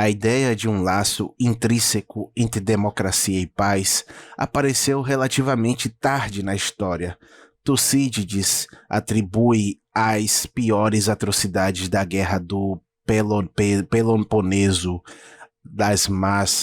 A ideia de um laço intrínseco entre democracia e paz apareceu relativamente tarde na história. Tucídides atribui as piores atrocidades da Guerra do Peloponeso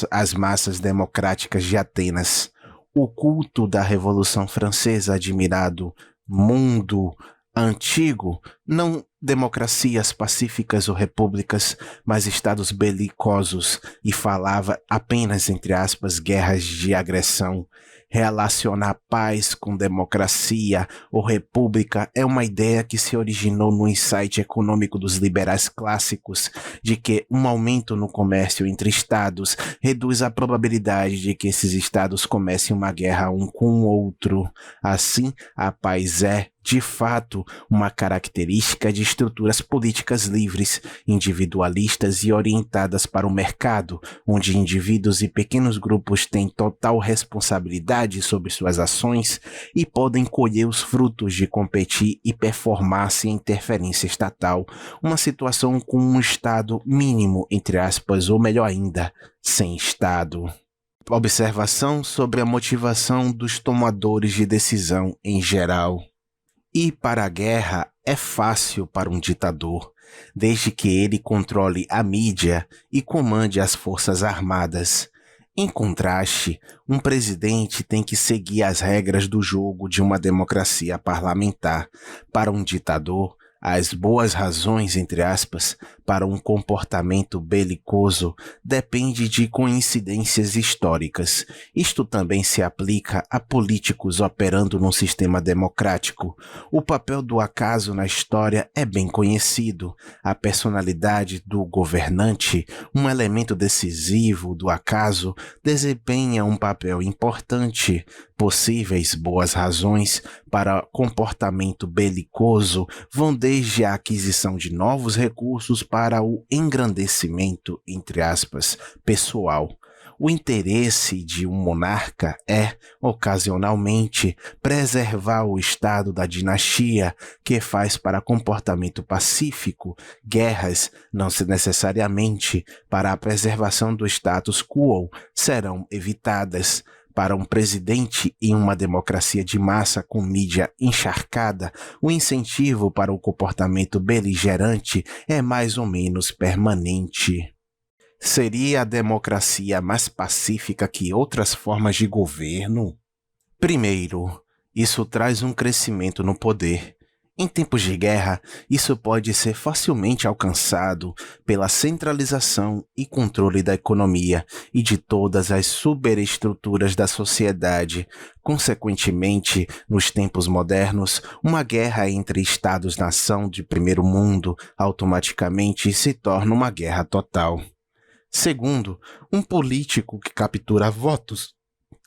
às massas democráticas de Atenas. O culto da Revolução Francesa, admirado mundo antigo, não democracias pacíficas ou repúblicas, mas estados belicosos, e falava apenas, entre aspas, guerras de agressão. Relacionar paz com democracia ou república é uma ideia que se originou no insight econômico dos liberais clássicos de que um aumento no comércio entre estados reduz a probabilidade de que esses estados comecem uma guerra um com o outro. Assim, a paz é, de fato, uma característica de estruturas políticas livres, individualistas e orientadas para o mercado, onde indivíduos e pequenos grupos têm total responsabilidade sobre suas ações e podem colher os frutos de competir e performar sem interferência estatal, uma situação com um Estado mínimo, entre aspas, ou melhor ainda, sem Estado. Observação sobre a motivação dos tomadores de decisão em geral. Ir para a guerra é fácil para um ditador, desde que ele controle a mídia e comande as forças armadas. Em contraste, um presidente tem que seguir as regras do jogo de uma democracia parlamentar. Para um ditador, as boas razões, entre aspas, para um comportamento belicoso depende de coincidências históricas. Isto também se aplica a políticos operando num sistema democrático. O papel do acaso na história é bem conhecido. A personalidade do governante, um elemento decisivo do acaso, desempenha um papel importante. Possíveis boas razões para comportamento belicoso vão desde a aquisição de novos recursos para o engrandecimento, entre aspas, pessoal. O interesse de um monarca é, ocasionalmente, preservar o estado da dinastia, que faz para comportamento pacífico. Guerras, não necessariamente para a preservação do status quo, serão evitadas. Para um presidente em uma democracia de massa com mídia encharcada, o incentivo para o comportamento beligerante é mais ou menos permanente. Seria a democracia mais pacífica que outras formas de governo? Primeiro, isso traz um crescimento no poder. Em tempos de guerra, isso pode ser facilmente alcançado pela centralização e controle da economia e de todas as superestruturas da sociedade. Consequentemente, nos tempos modernos, uma guerra entre estados-nação de primeiro mundo automaticamente se torna uma guerra total. Segundo, um político que captura votos,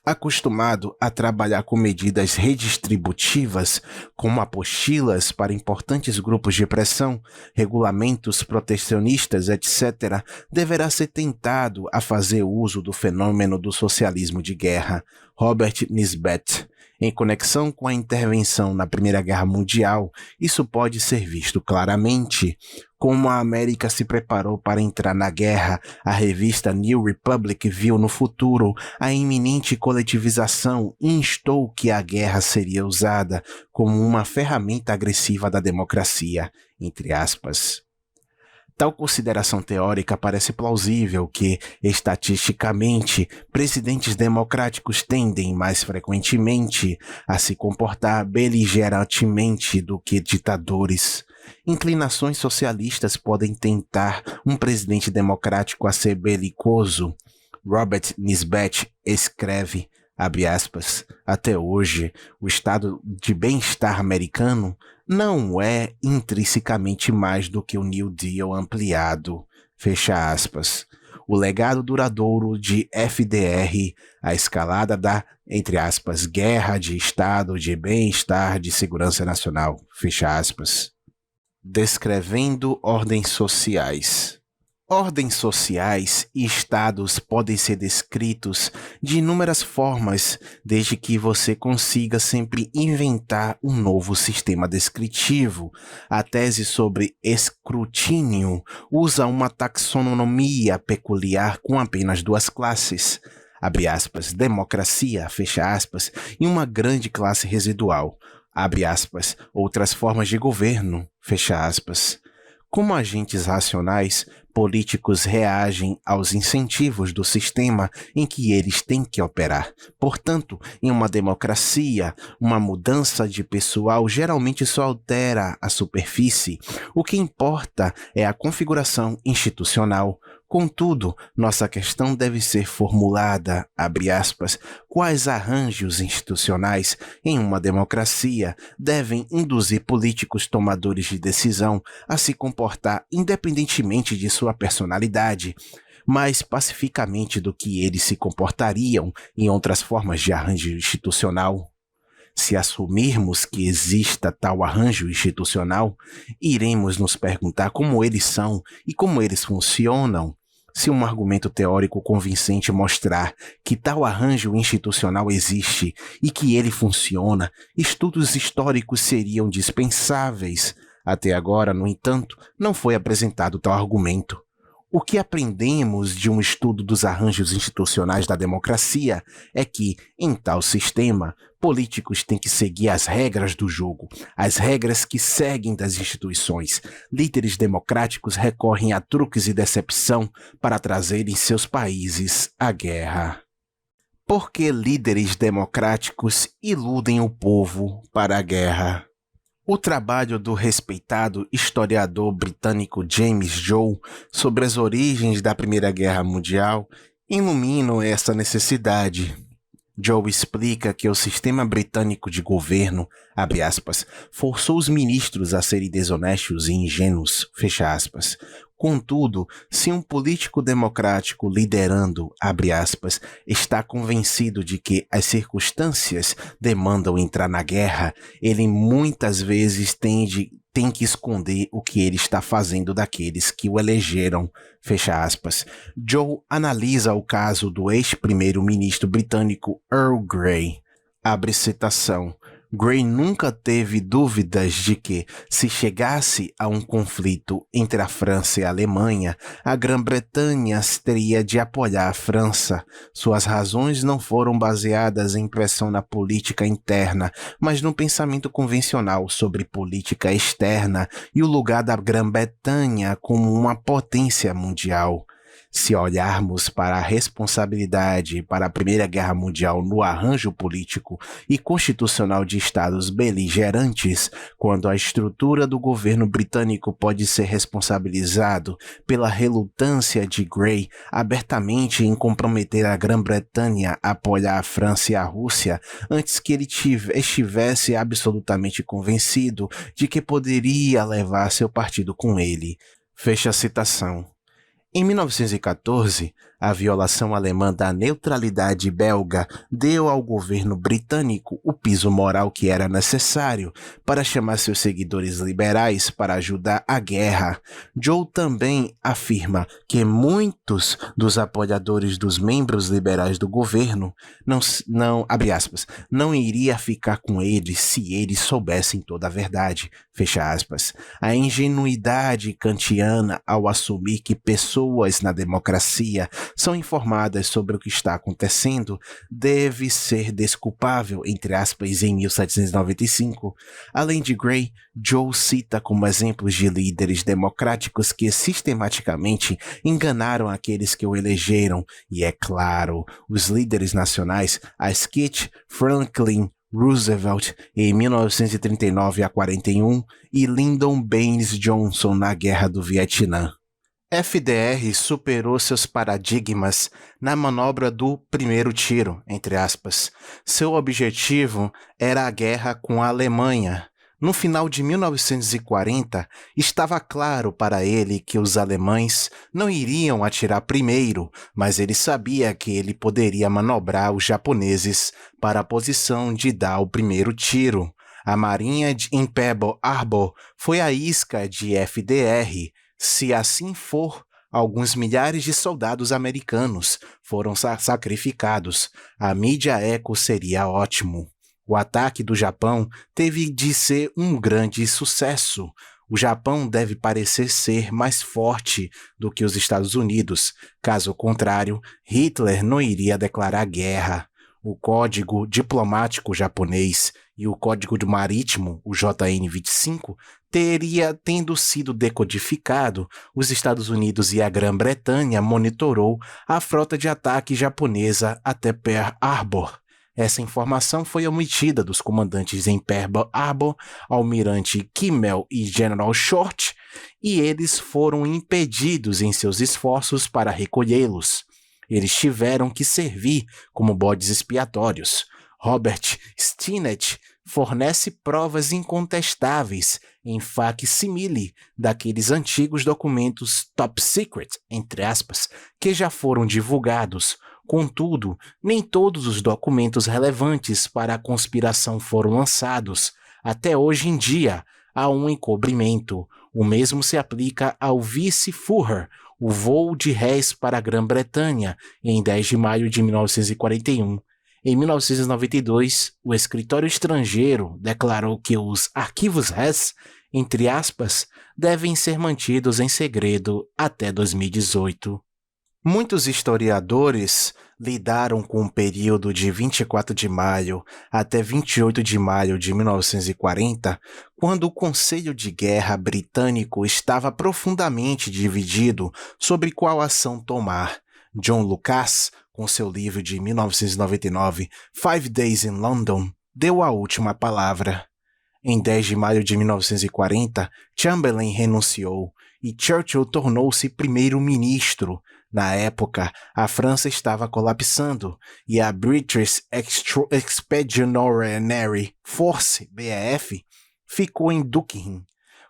acostumado a trabalhar com medidas redistributivas, como apostilas para importantes grupos de pressão, regulamentos protecionistas, etc., deverá ser tentado a fazer uso do fenômeno do socialismo de guerra. Robert Nisbet. Em conexão com a intervenção na Primeira Guerra Mundial, isso pode ser visto claramente. Como a América se preparou para entrar na guerra, a revista New Republic viu no futuro a iminente coletivização e instou que a guerra seria usada como uma ferramenta agressiva da democracia, entre aspas. Tal consideração teórica parece plausível que, estatisticamente, presidentes democráticos tendem mais frequentemente a se comportar beligerantemente do que ditadores. Inclinações socialistas podem tentar um presidente democrático a ser belicoso. Robert Nisbet escreve, abre aspas, até hoje, o estado de bem-estar americano não é intrinsecamente mais do que o New Deal ampliado, fecha aspas. O legado duradouro de FDR, a escalada da, entre aspas, guerra de estado de bem-estar de segurança nacional, fecha aspas. Descrevendo ordens sociais. Ordens sociais e estados podem ser descritos de inúmeras formas, desde que você consiga sempre inventar um novo sistema descritivo. A tese sobre escrutínio usa uma taxonomia peculiar com apenas duas classes, abre aspas, democracia, fecha aspas, e uma grande classe residual, abre aspas, outras formas de governo, fecha aspas. Como agentes racionais, políticos reagem aos incentivos do sistema em que eles têm que operar. Portanto, em uma democracia, uma mudança de pessoal geralmente só altera a superfície. O que importa é a configuração institucional. Contudo, nossa questão deve ser formulada, abre aspas, quais arranjos institucionais em uma democracia devem induzir políticos tomadores de decisão a se comportar independentemente de sua personalidade, mais pacificamente do que eles se comportariam em outras formas de arranjo institucional. Se assumirmos que exista tal arranjo institucional, iremos nos perguntar como eles são e como eles funcionam. Se um argumento teórico convincente mostrar que tal arranjo institucional existe e que ele funciona, estudos históricos seriam dispensáveis. Até agora, no entanto, não foi apresentado tal argumento. O que aprendemos de um estudo dos arranjos institucionais da democracia é que, em tal sistema, políticos têm que seguir as regras do jogo, as regras que seguem das instituições. Líderes democráticos recorrem a truques e decepção para trazerem seus países à guerra. Por que líderes democráticos iludem o povo para a guerra? O trabalho do respeitado historiador britânico James Joe sobre as origens da Primeira Guerra Mundial ilumina essa necessidade. Joe explica que o sistema britânico de governo, abre aspas, forçou os ministros a serem desonestos e ingênuos, fecha aspas. Contudo, se um político democrático liderando, abre aspas, está convencido de que as circunstâncias demandam entrar na guerra, ele muitas vezes tem que esconder o que ele está fazendo daqueles que o elegeram, fecha aspas. Joe analisa o caso do ex-primeiro-ministro britânico Earl Grey, abre citação. Grey nunca teve dúvidas de que, se chegasse a um conflito entre a França e a Alemanha, a Grã-Bretanha teria de apoiar a França. Suas razões não foram baseadas em pressão na política interna, mas no pensamento convencional sobre política externa e o lugar da Grã-Bretanha como uma potência mundial. Se olharmos para a responsabilidade para a Primeira Guerra Mundial no arranjo político e constitucional de estados beligerantes, quando a estrutura do governo britânico pode ser responsabilizado pela relutância de Grey abertamente em comprometer a Grã-Bretanha a apoiar a França e a Rússia, antes que ele estivesse absolutamente convencido de que poderia levar seu partido com ele. Fecha a citação. Em 1914, a violação alemã da neutralidade belga deu ao governo britânico o piso moral que era necessário para chamar seus seguidores liberais para ajudar a guerra. Joe também afirma que muitos dos apoiadores dos membros liberais do governo abre aspas, não iria ficar com eles se eles soubessem toda a verdade, fecha aspas. A ingenuidade kantiana ao assumir que pessoas na democracia são informadas sobre o que está acontecendo deve ser desculpável, entre aspas, em 1795. Além de Grey, Joe cita como exemplos de líderes democráticos que sistematicamente enganaram aqueles que o elegeram, e é claro, os líderes nacionais, Asquith, Franklin, Roosevelt em 1939 a 41 e Lyndon Baines Johnson na Guerra do Vietnã. FDR superou seus paradigmas na manobra do primeiro tiro, entre aspas. Seu objetivo era a guerra com a Alemanha. No final de 1940, estava claro para ele que os alemães não iriam atirar primeiro, mas ele sabia que ele poderia manobrar os japoneses para a posição de dar o primeiro tiro. A marinha em Pearl Harbor foi a isca de FDR. Se assim for, Alguns milhares de soldados americanos foram sacrificados. A mídia eco seria ótimo. O ataque do Japão teve de ser um grande sucesso. O Japão deve parecer ser mais forte do que os Estados Unidos. Caso contrário, Hitler não iria declarar guerra. O Código Diplomático Japonês e o Código Marítimo, o JN-25, tendo sido decodificado, os Estados Unidos e a Grã-Bretanha monitorou a frota de ataque japonesa até Pearl Harbor. Essa informação foi omitida dos comandantes em Pearl Harbor, Almirante Kimmel e General Short, e eles foram impedidos em seus esforços para recolhê-los. Eles tiveram que servir como bodes expiatórios. Robert Stinnett fornece provas incontestáveis em fac-simile daqueles antigos documentos top secret, entre aspas, que já foram divulgados. Contudo, nem todos os documentos relevantes para a conspiração foram lançados. Até hoje em dia, há um encobrimento. O mesmo se aplica ao vice-Führer, o voo de Hess para a Grã-Bretanha, em 10 de maio de 1941. Em 1992, o escritório estrangeiro declarou que os arquivos Hess, entre aspas, devem ser mantidos em segredo até 2018. Muitos historiadores lidaram com o período de 24 de maio até 28 de maio de 1940, quando o Conselho de Guerra britânico estava profundamente dividido sobre qual ação tomar. John Lucas, com seu livro de 1999, 5 Days in London, deu a última palavra. Em 10 de maio de 1940, Chamberlain renunciou e Churchill tornou-se primeiro-ministro. Na época, a França estava colapsando e a British Expeditionary Force, BEF, ficou em Duquesne.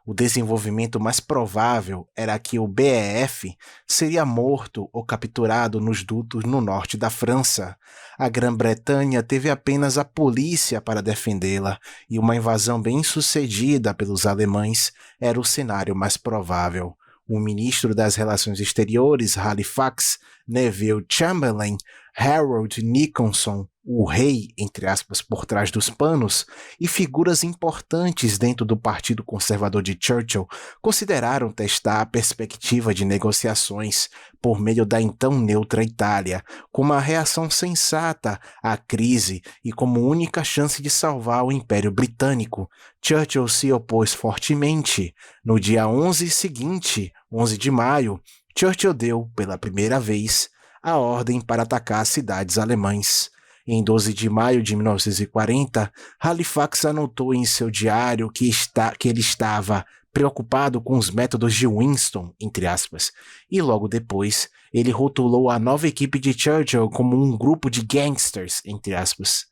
O desenvolvimento mais provável era que o BEF seria morto ou capturado nos dutos no norte da França. A Grã-Bretanha teve apenas a polícia para defendê-la e uma invasão bem-sucedida pelos alemães era o cenário mais provável. O ministro das Relações Exteriores, Halifax, Neville Chamberlain, Harold Nicholson, o rei, entre aspas, por trás dos panos, e figuras importantes dentro do Partido Conservador de Churchill consideraram testar a perspectiva de negociações por meio da então neutra Itália, como a reação sensata à crise e como única chance de salvar o Império Britânico. Churchill se opôs fortemente. No dia 11 seguinte, 11 de maio, Churchill deu, pela primeira vez, a ordem para atacar as cidades alemãs. Em 12 de maio de 1940, Halifax anotou em seu diário que ele estava preocupado com os métodos de Winston, entre aspas, e logo depois ele rotulou a nova equipe de Churchill como um grupo de gangsters, entre aspas.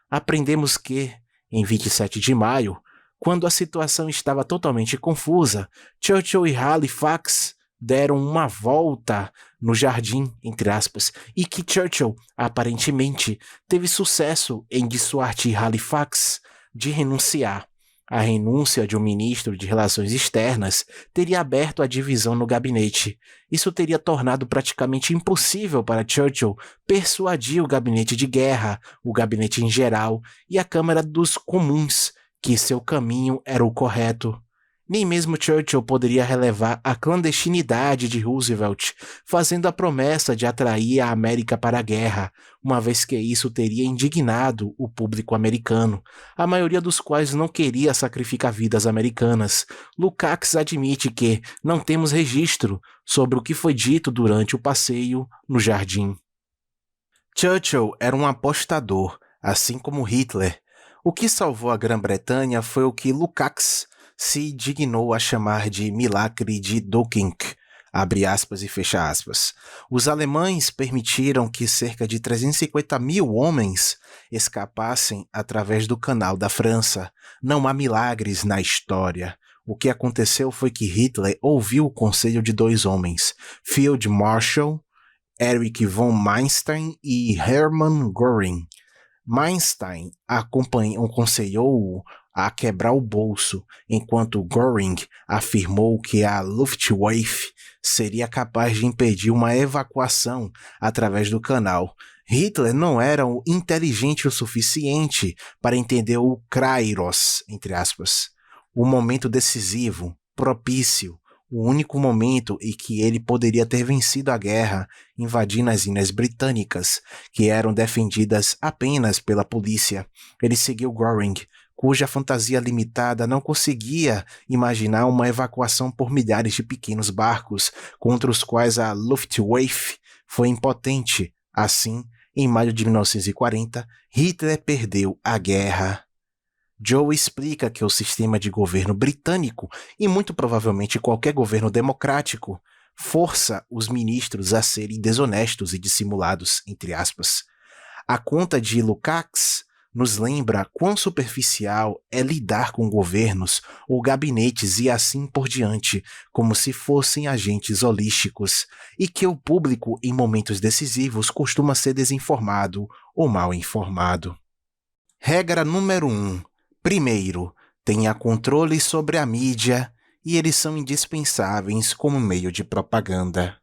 Aprendemos que, em 27 de maio, quando a situação estava totalmente confusa, Churchill e Halifax deram uma volta no jardim, entre aspas, e que Churchill, aparentemente, teve sucesso em dissuadir Halifax de renunciar. A renúncia de um ministro de Relações Externas teria aberto a divisão no gabinete. Isso teria tornado praticamente impossível para Churchill persuadir o gabinete de guerra, o gabinete em geral e a Câmara dos Comuns que seu caminho era o correto. Nem mesmo Churchill poderia relevar a clandestinidade de Roosevelt, fazendo a promessa de atrair a América para a guerra, uma vez que isso teria indignado o público americano, a maioria dos quais não queria sacrificar vidas americanas. Lukács admite que não temos registro sobre o que foi dito durante o passeio no jardim. Churchill era um apostador, assim como Hitler. O que salvou a Grã-Bretanha foi o que Lukács se dignou a chamar de milagre de Dunkirk, abre aspas e fecha aspas. Os alemães permitiram que cerca de 350 mil homens escapassem através do Canal da França. Não há milagres na história. O que aconteceu foi que Hitler ouviu o conselho de dois homens, Field Marshal, Erich von Manstein e Hermann Göring. Manstein aconselhou-o a quebrar o bolso, enquanto Göring afirmou que a Luftwaffe seria capaz de impedir uma evacuação através do canal. Hitler não era inteligente o suficiente para entender o Kairos, entre aspas, o momento decisivo, propício, o único momento em que ele poderia ter vencido a guerra, invadindo as ilhas britânicas, que eram defendidas apenas pela polícia. Ele seguiu Göring, cuja fantasia limitada não conseguia imaginar uma evacuação por milhares de pequenos barcos, contra os quais a Luftwaffe foi impotente. Assim, em maio de 1940, Hitler perdeu a guerra. Joe explica que o sistema de governo britânico, e muito provavelmente qualquer governo democrático, força os ministros a serem desonestos e dissimulados, entre aspas. A conta de Lukács nos lembra quão superficial é lidar com governos ou gabinetes e assim por diante, como se fossem agentes holísticos, e que o público em momentos decisivos costuma ser desinformado ou mal informado. Regra número 1. Primeiro, tenha controle sobre a mídia e eles são indispensáveis como meio de propaganda.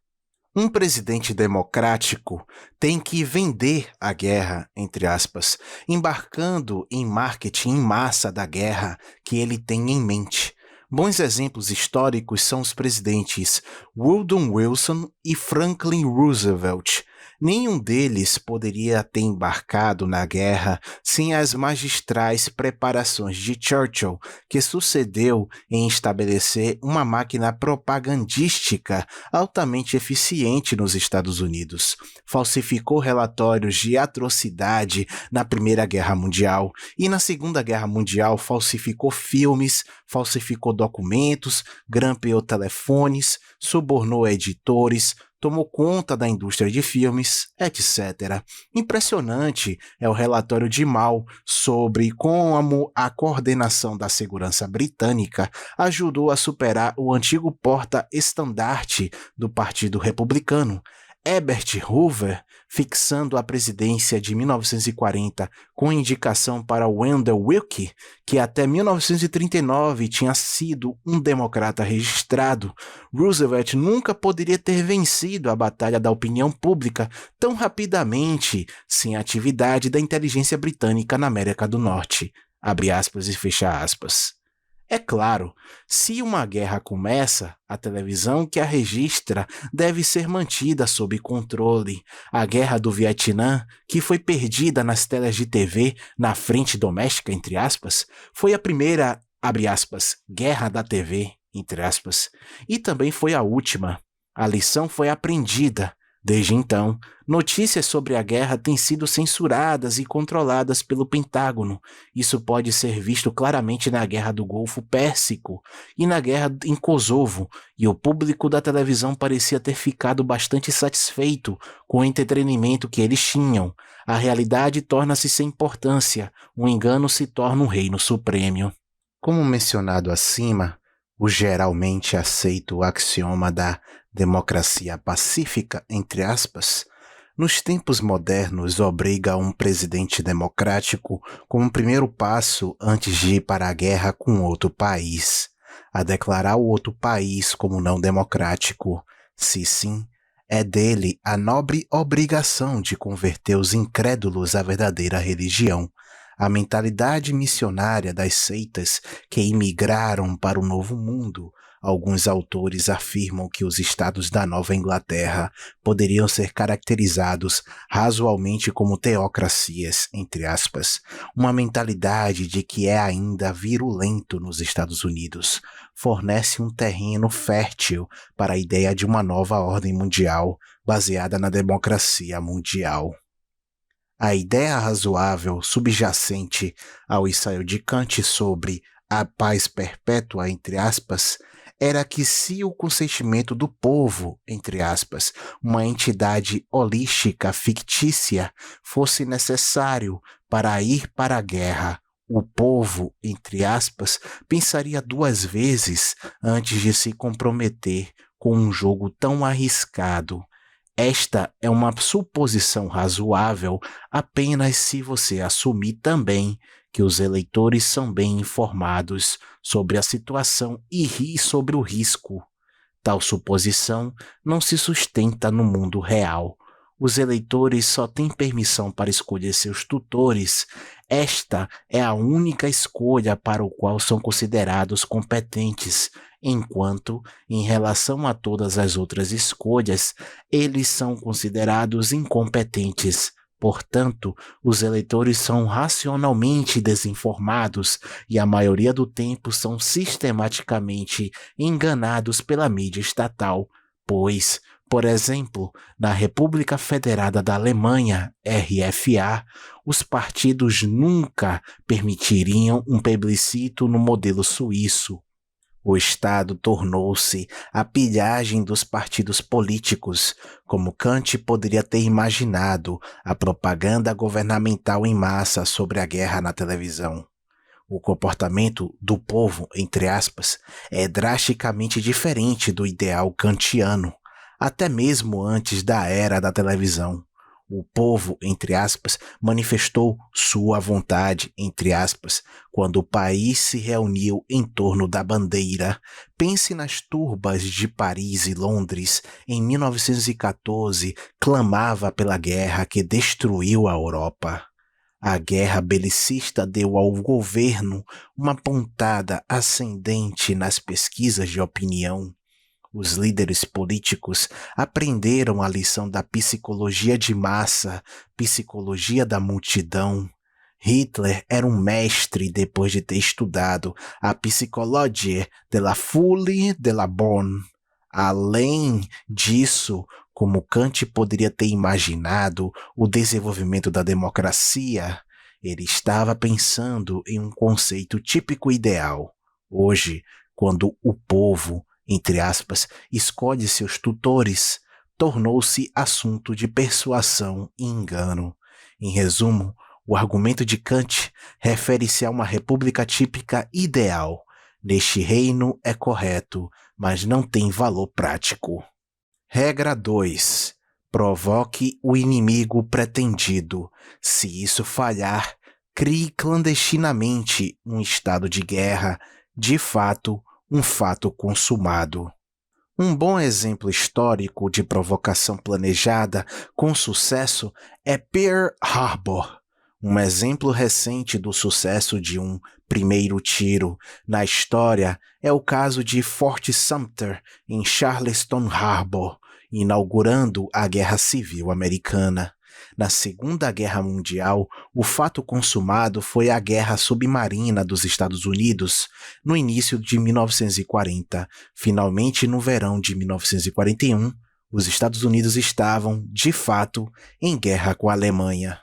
Um presidente democrático tem que vender a guerra, entre aspas, embarcando em marketing em massa da guerra que ele tem em mente. Bons exemplos históricos são os presidentes Woodrow Wilson e Franklin Roosevelt. Nenhum deles poderia ter embarcado na guerra sem as magistrais preparações de Churchill, que sucedeu em estabelecer uma máquina propagandística altamente eficiente nos Estados Unidos. Falsificou relatórios de atrocidade na Primeira Guerra Mundial e na Segunda Guerra Mundial falsificou filmes, falsificou documentos, grampeou telefones, subornou editores, tomou conta da indústria de filmes, etc. Impressionante é o relatório de Mao sobre como a coordenação da segurança britânica ajudou a superar o antigo porta-estandarte do Partido Republicano. Herbert Hoover, fixando a presidência de 1940 com indicação para Wendell Willkie, que até 1939 tinha sido um democrata registrado, Roosevelt nunca poderia ter vencido a batalha da opinião pública tão rapidamente sem a atividade da inteligência britânica na América do Norte. Abre aspas e fecha aspas. É claro, se uma guerra começa, a televisão que a registra deve ser mantida sob controle. A guerra do Vietnã, que foi perdida nas telas de TV na frente doméstica, entre aspas, foi a primeira, abre aspas, guerra da TV, entre aspas, e também foi a última. A lição foi aprendida. Desde então, notícias sobre a guerra têm sido censuradas e controladas pelo Pentágono. Isso pode ser visto claramente na Guerra do Golfo Pérsico e na Guerra em Kosovo, e o público da televisão parecia ter ficado bastante satisfeito com o entretenimento que eles tinham. A realidade torna-se sem importância, o engano se torna um reino supremo. Como mencionado acima, o geralmente aceito axioma da democracia pacífica, entre aspas, nos tempos modernos obriga um presidente democrático, como primeiro passo antes de ir para a guerra com outro país, a declarar o outro país como não democrático. Se sim, é dele a nobre obrigação de converter os incrédulos à verdadeira religião. A mentalidade missionária das seitas que imigraram para o Novo Mundo. Alguns autores afirmam que os estados da Nova Inglaterra poderiam ser caracterizados razoavelmente como teocracias, entre aspas, uma mentalidade de que é ainda virulento nos Estados Unidos, fornece um terreno fértil para a ideia de uma nova ordem mundial baseada na democracia mundial. A ideia razoável subjacente ao ensaio de Kant sobre a paz perpétua, entre aspas, era que se o consentimento do povo, entre aspas, uma entidade holística fictícia, fosse necessário para ir para a guerra, o povo, entre aspas, pensaria duas vezes antes de se comprometer com um jogo tão arriscado. Esta é uma suposição razoável apenas se você assumir também que os eleitores são bem informados sobre a situação e rir sobre o risco. Tal suposição não se sustenta no mundo real. Os eleitores só têm permissão para escolher seus tutores. Esta é a única escolha para o qual são considerados competentes, enquanto, em relação a todas as outras escolhas, eles são considerados incompetentes. Portanto, os eleitores são racionalmente desinformados e a maioria do tempo são sistematicamente enganados pela mídia estatal, pois, por exemplo, na República Federada da Alemanha, RFA, os partidos nunca permitiriam um plebiscito no modelo suíço. O Estado tornou-se a pilhagem dos partidos políticos, como Kant poderia ter imaginado a propaganda governamental em massa sobre a guerra na televisão. O comportamento do povo, entre aspas, é drasticamente diferente do ideal kantiano, até mesmo antes da era da televisão. O povo, entre aspas, manifestou sua vontade, entre aspas, quando o país se reuniu em torno da bandeira. Pense nas turbas de Paris e Londres. Em 1914, clamava pela guerra que destruiu a Europa. A guerra belicista deu ao governo uma pontada ascendente nas pesquisas de opinião. Os líderes políticos aprenderam a lição da psicologia de massa, psicologia da multidão. Hitler era um mestre depois de ter estudado a Psychologie de la Foule de la Bonne. Além disso, como Kant poderia ter imaginado o desenvolvimento da democracia, ele estava pensando em um conceito típico ideal. Hoje, quando o povo, entre aspas, escolhe seus tutores, tornou-se assunto de persuasão e engano. Em resumo, o argumento de Kant refere-se a uma república típica ideal. Neste reino é correto, mas não tem valor prático. Regra 2. Provoque o inimigo pretendido. Se isso falhar, crie clandestinamente um estado de guerra, de fato, um fato consumado. Um bom exemplo histórico de provocação planejada com sucesso é Pearl Harbor. Um exemplo recente do sucesso de um primeiro tiro na história é o caso de Fort Sumter, em Charleston Harbor, inaugurando a Guerra Civil Americana. Na Segunda Guerra Mundial, o fato consumado foi a Guerra Submarina dos Estados Unidos, no início de 1940. Finalmente, no verão de 1941, os Estados Unidos estavam, de fato, em guerra com a Alemanha.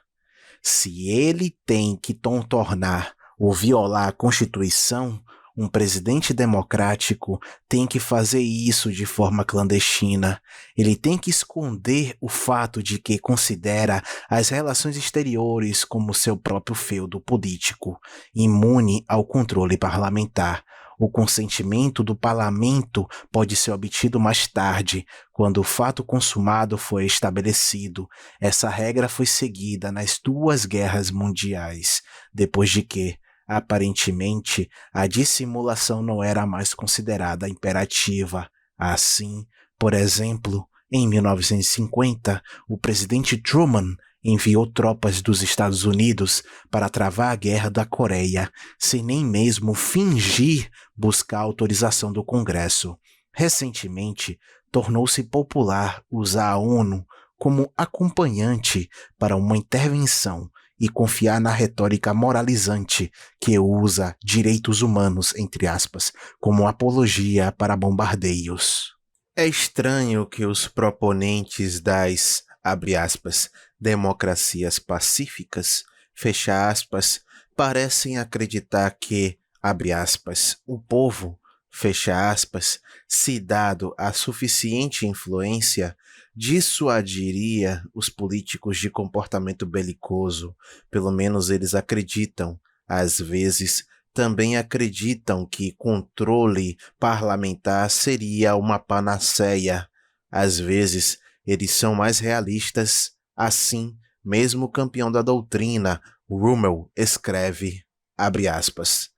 Se ele tem que contornar ou violar a Constituição, um presidente democrático tem que fazer isso de forma clandestina. Ele tem que esconder o fato de que considera as relações exteriores como seu próprio feudo político, imune ao controle parlamentar. O consentimento do parlamento pode ser obtido mais tarde, quando o fato consumado foi estabelecido. Essa regra foi seguida nas duas guerras mundiais, depois de que, aparentemente, a dissimulação não era mais considerada imperativa. Assim, por exemplo, em 1950, o presidente Truman enviou tropas dos Estados Unidos para travar a guerra da Coreia, sem nem mesmo fingir buscar a autorização do Congresso. Recentemente, tornou-se popular usar a ONU como acompanhante para uma intervenção e confiar na retórica moralizante que usa direitos humanos, entre aspas, como apologia para bombardeios. É estranho que os proponentes das, abre aspas, democracias pacíficas, fecha aspas, parecem acreditar que, abre aspas, o povo, fecha aspas, se dado a suficiente influência, dissuadiria os políticos de comportamento belicoso. Pelo menos eles acreditam. Às vezes, também acreditam que controle parlamentar seria uma panaceia. Às vezes, eles são mais realistas. Assim, mesmo o campeão da doutrina, Rummel, escreve, abre aspas,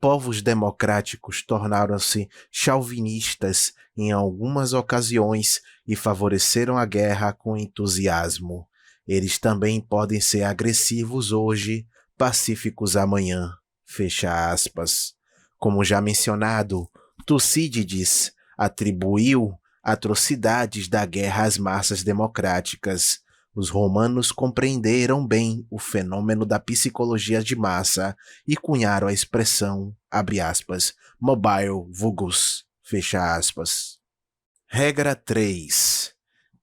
povos democráticos tornaram-se chauvinistas em algumas ocasiões e favoreceram a guerra com entusiasmo. Eles também podem ser agressivos hoje, pacíficos amanhã. Fecha aspas. Como já mencionado, Tucídides atribuiu atrocidades da guerra às massas democráticas. Os romanos compreenderam bem o fenômeno da psicologia de massa e cunharam a expressão, abre aspas, mobile vulgus, fecha aspas. Regra 3.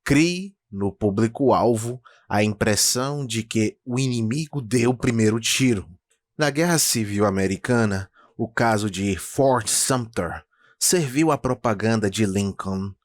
Crie no público-alvo a impressão de que o inimigo deu o primeiro tiro. Na Guerra Civil Americana, o caso de Fort Sumter serviu à propaganda de Lincoln.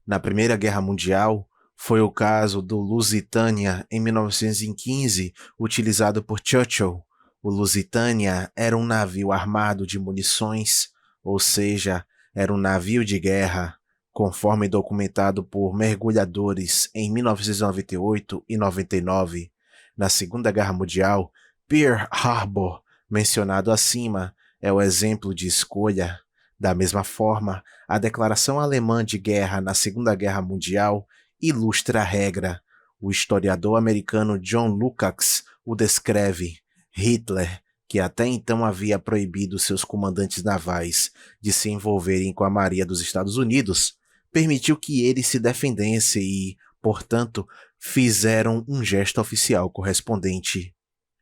Na Primeira Guerra Mundial, foi o caso do Lusitania em 1915, utilizado por Churchill. O Lusitania era um navio armado de munições, ou seja, era um navio de guerra, conforme documentado por mergulhadores em 1998 e 99. Na Segunda Guerra Mundial, Pearl Harbor, mencionado acima, é o exemplo de escolha. Da mesma forma, a declaração alemã de guerra na Segunda Guerra Mundial ilustra a regra. O historiador americano John Lukács o descreve. Hitler, que até então havia proibido seus comandantes navais de se envolverem com a Marinha dos Estados Unidos, permitiu que eles se defendessem e, portanto, fizeram um gesto oficial correspondente.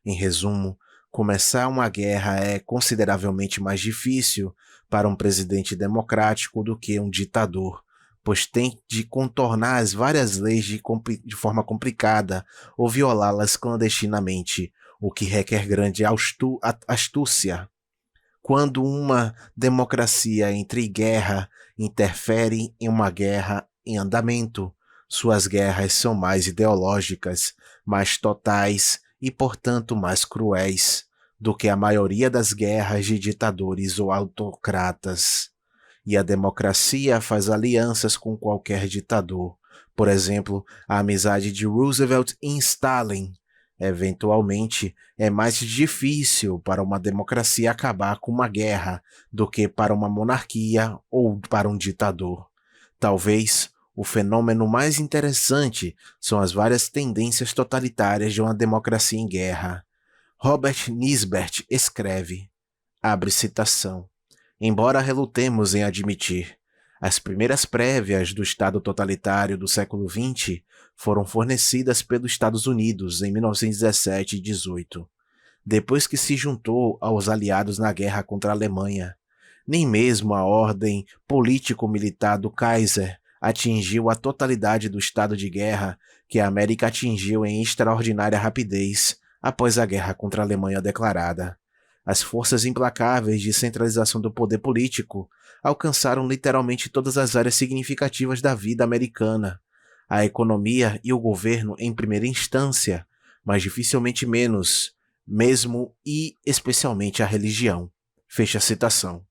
Em resumo, começar uma guerra é consideravelmente mais difícil para um presidente democrático do que um ditador, pois tem de contornar as várias leis de forma complicada ou violá-las clandestinamente, o que requer grande astúcia. Quando uma democracia entra em guerra, interfere em uma guerra em andamento, suas guerras são mais ideológicas, mais totais e, portanto, mais cruéis do que a maioria das guerras de ditadores ou autocratas. E a democracia faz alianças com qualquer ditador. Por exemplo, a amizade de Roosevelt e Stalin. Eventualmente, é mais difícil para uma democracia acabar com uma guerra do que para uma monarquia ou para um ditador. Talvez o fenômeno mais interessante são as várias tendências totalitárias de uma democracia em guerra. Robert Nisbet escreve, abre citação, embora relutemos em admitir, as primeiras prévias do Estado totalitário do século XX foram fornecidas pelos Estados Unidos em 1917 e 18, depois que se juntou aos aliados na guerra contra a Alemanha. Nem mesmo a ordem político-militar do Kaiser atingiu a totalidade do estado de guerra que a América atingiu em extraordinária rapidez após a guerra contra a Alemanha declarada. As forças implacáveis de centralização do poder político alcançaram literalmente todas as áreas significativas da vida americana, a economia e o governo em primeira instância, mas dificilmente menos, mesmo e especialmente a religião. Fecha a citação.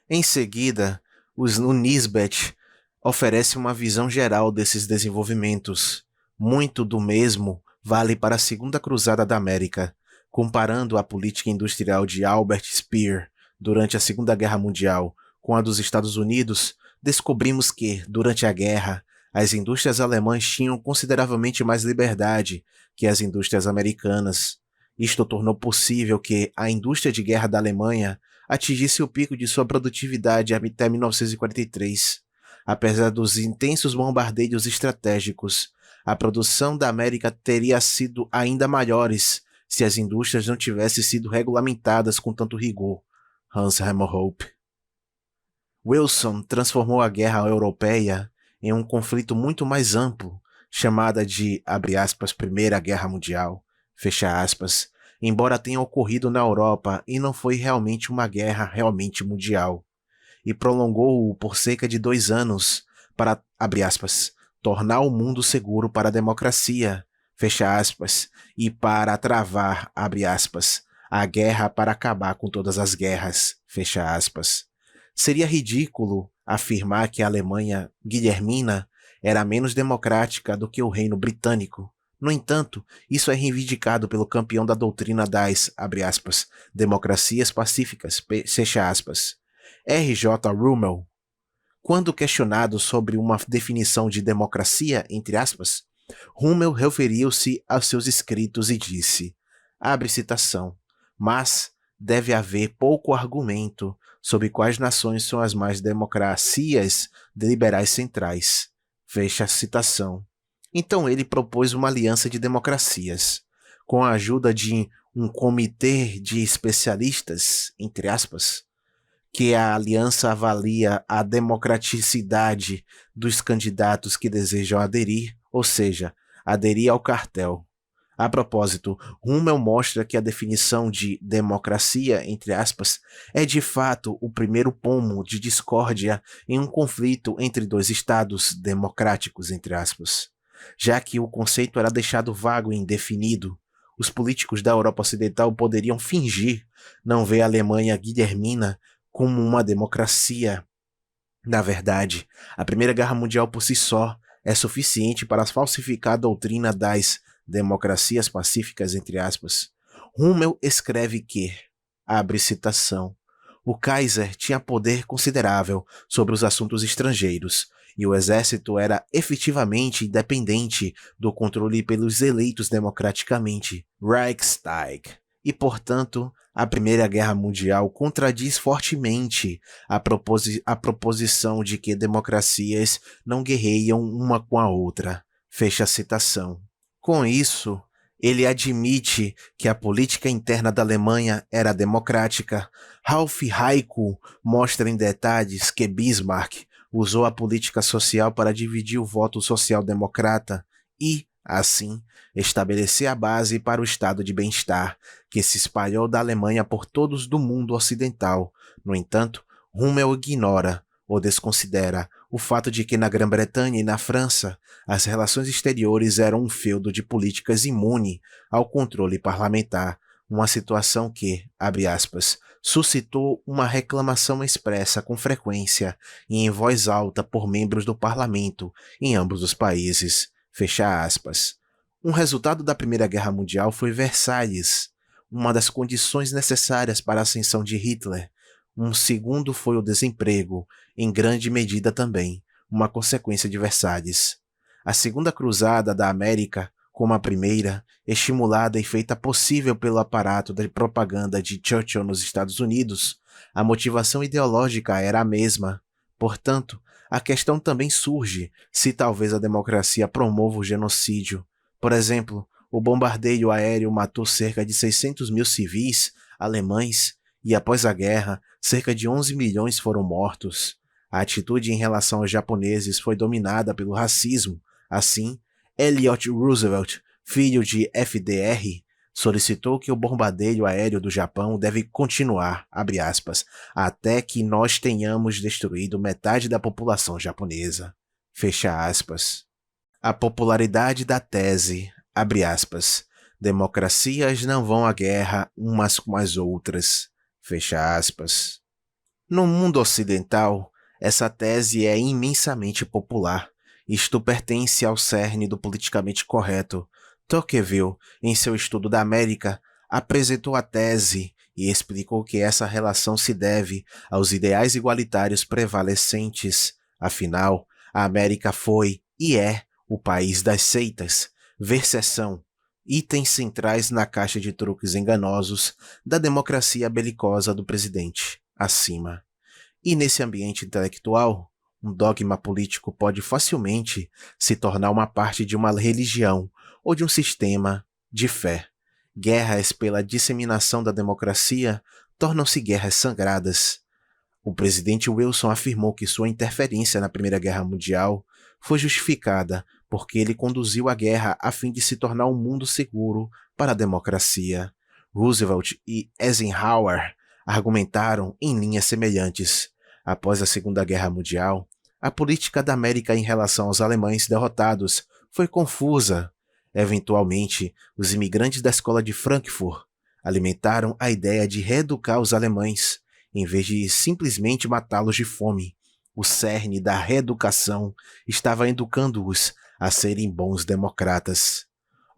Em seguida, o Nisbet oferece uma visão geral desses desenvolvimentos. Muito do mesmo vale para a Segunda Cruzada da América. Comparando a política industrial de Albert Speer durante a Segunda Guerra Mundial com a dos Estados Unidos, descobrimos que, durante a guerra, as indústrias alemãs tinham consideravelmente mais liberdade que as indústrias americanas. Isto tornou possível que a indústria de guerra da Alemanha atingisse o pico de sua produtividade até 1943. Apesar dos intensos bombardeios estratégicos, a produção da América teria sido ainda maiores se as indústrias não tivessem sido regulamentadas com tanto rigor. Hans Hermann-Hoppe. Wilson transformou a guerra europeia em um conflito muito mais amplo, chamada de, abre aspas, Primeira Guerra Mundial, fecha aspas, embora tenha ocorrido na Europa e não foi realmente uma guerra realmente mundial, e prolongou-o por cerca de 2 anos para, abre aspas, tornar o mundo seguro para a democracia, fecha aspas, e para travar, abre aspas, a guerra para acabar com todas as guerras, fecha aspas. Seria ridículo afirmar que a Alemanha guilhermina era menos democrática do que o Reino Britânico, No entanto, isso é reivindicado pelo campeão da doutrina das, abre aspas, democracias pacíficas, fecha aspas, R.J. Rummel. Quando questionado sobre uma definição de democracia, entre aspas, Rummel referiu-se aos seus escritos e disse, abre citação, mas deve haver pouco argumento sobre quais nações são as mais democracias liberais centrais. Fecha a citação. Então ele propôs uma aliança de democracias, com a ajuda de um comitê de especialistas, entre aspas, que a aliança avalia a democraticidade dos candidatos que desejam aderir, ou seja, aderir ao cartel. A propósito, Rummel mostra que a definição de democracia, entre aspas, é de fato o primeiro pomo de discórdia em um conflito entre dois estados democráticos, entre aspas. Já que o conceito era deixado vago e indefinido, os políticos da Europa Ocidental poderiam fingir não ver a Alemanha guilhermina como uma democracia. Na verdade, a Primeira Guerra Mundial por si só é suficiente para falsificar a doutrina das democracias pacíficas, entre aspas. Rummel escreve que, abre citação, o Kaiser tinha poder considerável sobre os assuntos estrangeiros, e o exército era efetivamente independente do controle pelos eleitos democraticamente, Reichstag, e, portanto, a Primeira Guerra Mundial contradiz fortemente a proposição de que democracias não guerreiam uma com a outra. Fecha a citação. Com isso, ele admite que a política interna da Alemanha era democrática. Ralph Haikul mostra em detalhes que Bismarck usou a política social para dividir o voto social-democrata e, assim, estabelecer a base para o estado de bem-estar, que se espalhou da Alemanha por todos do mundo ocidental. No entanto, Rummel ignora ou desconsidera o fato de que na Grã-Bretanha e na França, as relações exteriores eram um feudo de políticas imune ao controle parlamentar, uma situação que, abre aspas, suscitou uma reclamação expressa com frequência e em voz alta por membros do parlamento em ambos os países, fecha aspas. Um resultado da Primeira Guerra Mundial foi Versalhes, uma das condições necessárias para a ascensão de Hitler. Um segundo foi o desemprego, em grande medida também, uma consequência de Versalhes. A Segunda Cruzada da América, como a primeira, estimulada e feita possível pelo aparato de propaganda de Churchill nos Estados Unidos, a motivação ideológica era a mesma. Portanto, a questão também surge se talvez a democracia promova o genocídio. Por exemplo, o bombardeio aéreo matou cerca de 600 mil civis alemães e, após a guerra, cerca de 11 milhões foram mortos. A atitude em relação aos japoneses foi dominada pelo racismo. Assim, Elliott Roosevelt, filho de FDR, solicitou que o bombardeio aéreo do Japão deve continuar, abre aspas, até que nós tenhamos destruído metade da população japonesa, fecha aspas. A popularidade da tese, abre aspas, democracias não vão à guerra umas com as outras, fecha aspas. No mundo ocidental, essa tese é imensamente popular. Isto pertence ao cerne do politicamente correto. Tocqueville, em seu estudo da América, apresentou a tese e explicou que essa relação se deve aos ideais igualitários prevalecentes. Afinal, a América foi e é o país das seitas, ver seção, itens centrais na caixa de truques enganosos da democracia belicosa do presidente, acima. E nesse ambiente intelectual, um dogma político pode facilmente se tornar uma parte de uma religião ou de um sistema de fé. Guerras pela disseminação da democracia tornam-se guerras sangradas. O presidente Wilson afirmou que sua interferência na Primeira Guerra Mundial foi justificada porque ele conduziu a guerra a fim de se tornar um mundo seguro para a democracia. Roosevelt e Eisenhower argumentaram em linhas semelhantes. Após a Segunda Guerra Mundial, a política da América em relação aos alemães derrotados foi confusa. Eventualmente, os imigrantes da escola de Frankfurt alimentaram a ideia de reeducar os alemães, em vez de simplesmente matá-los de fome. O cerne da reeducação estava educando-os a serem bons democratas.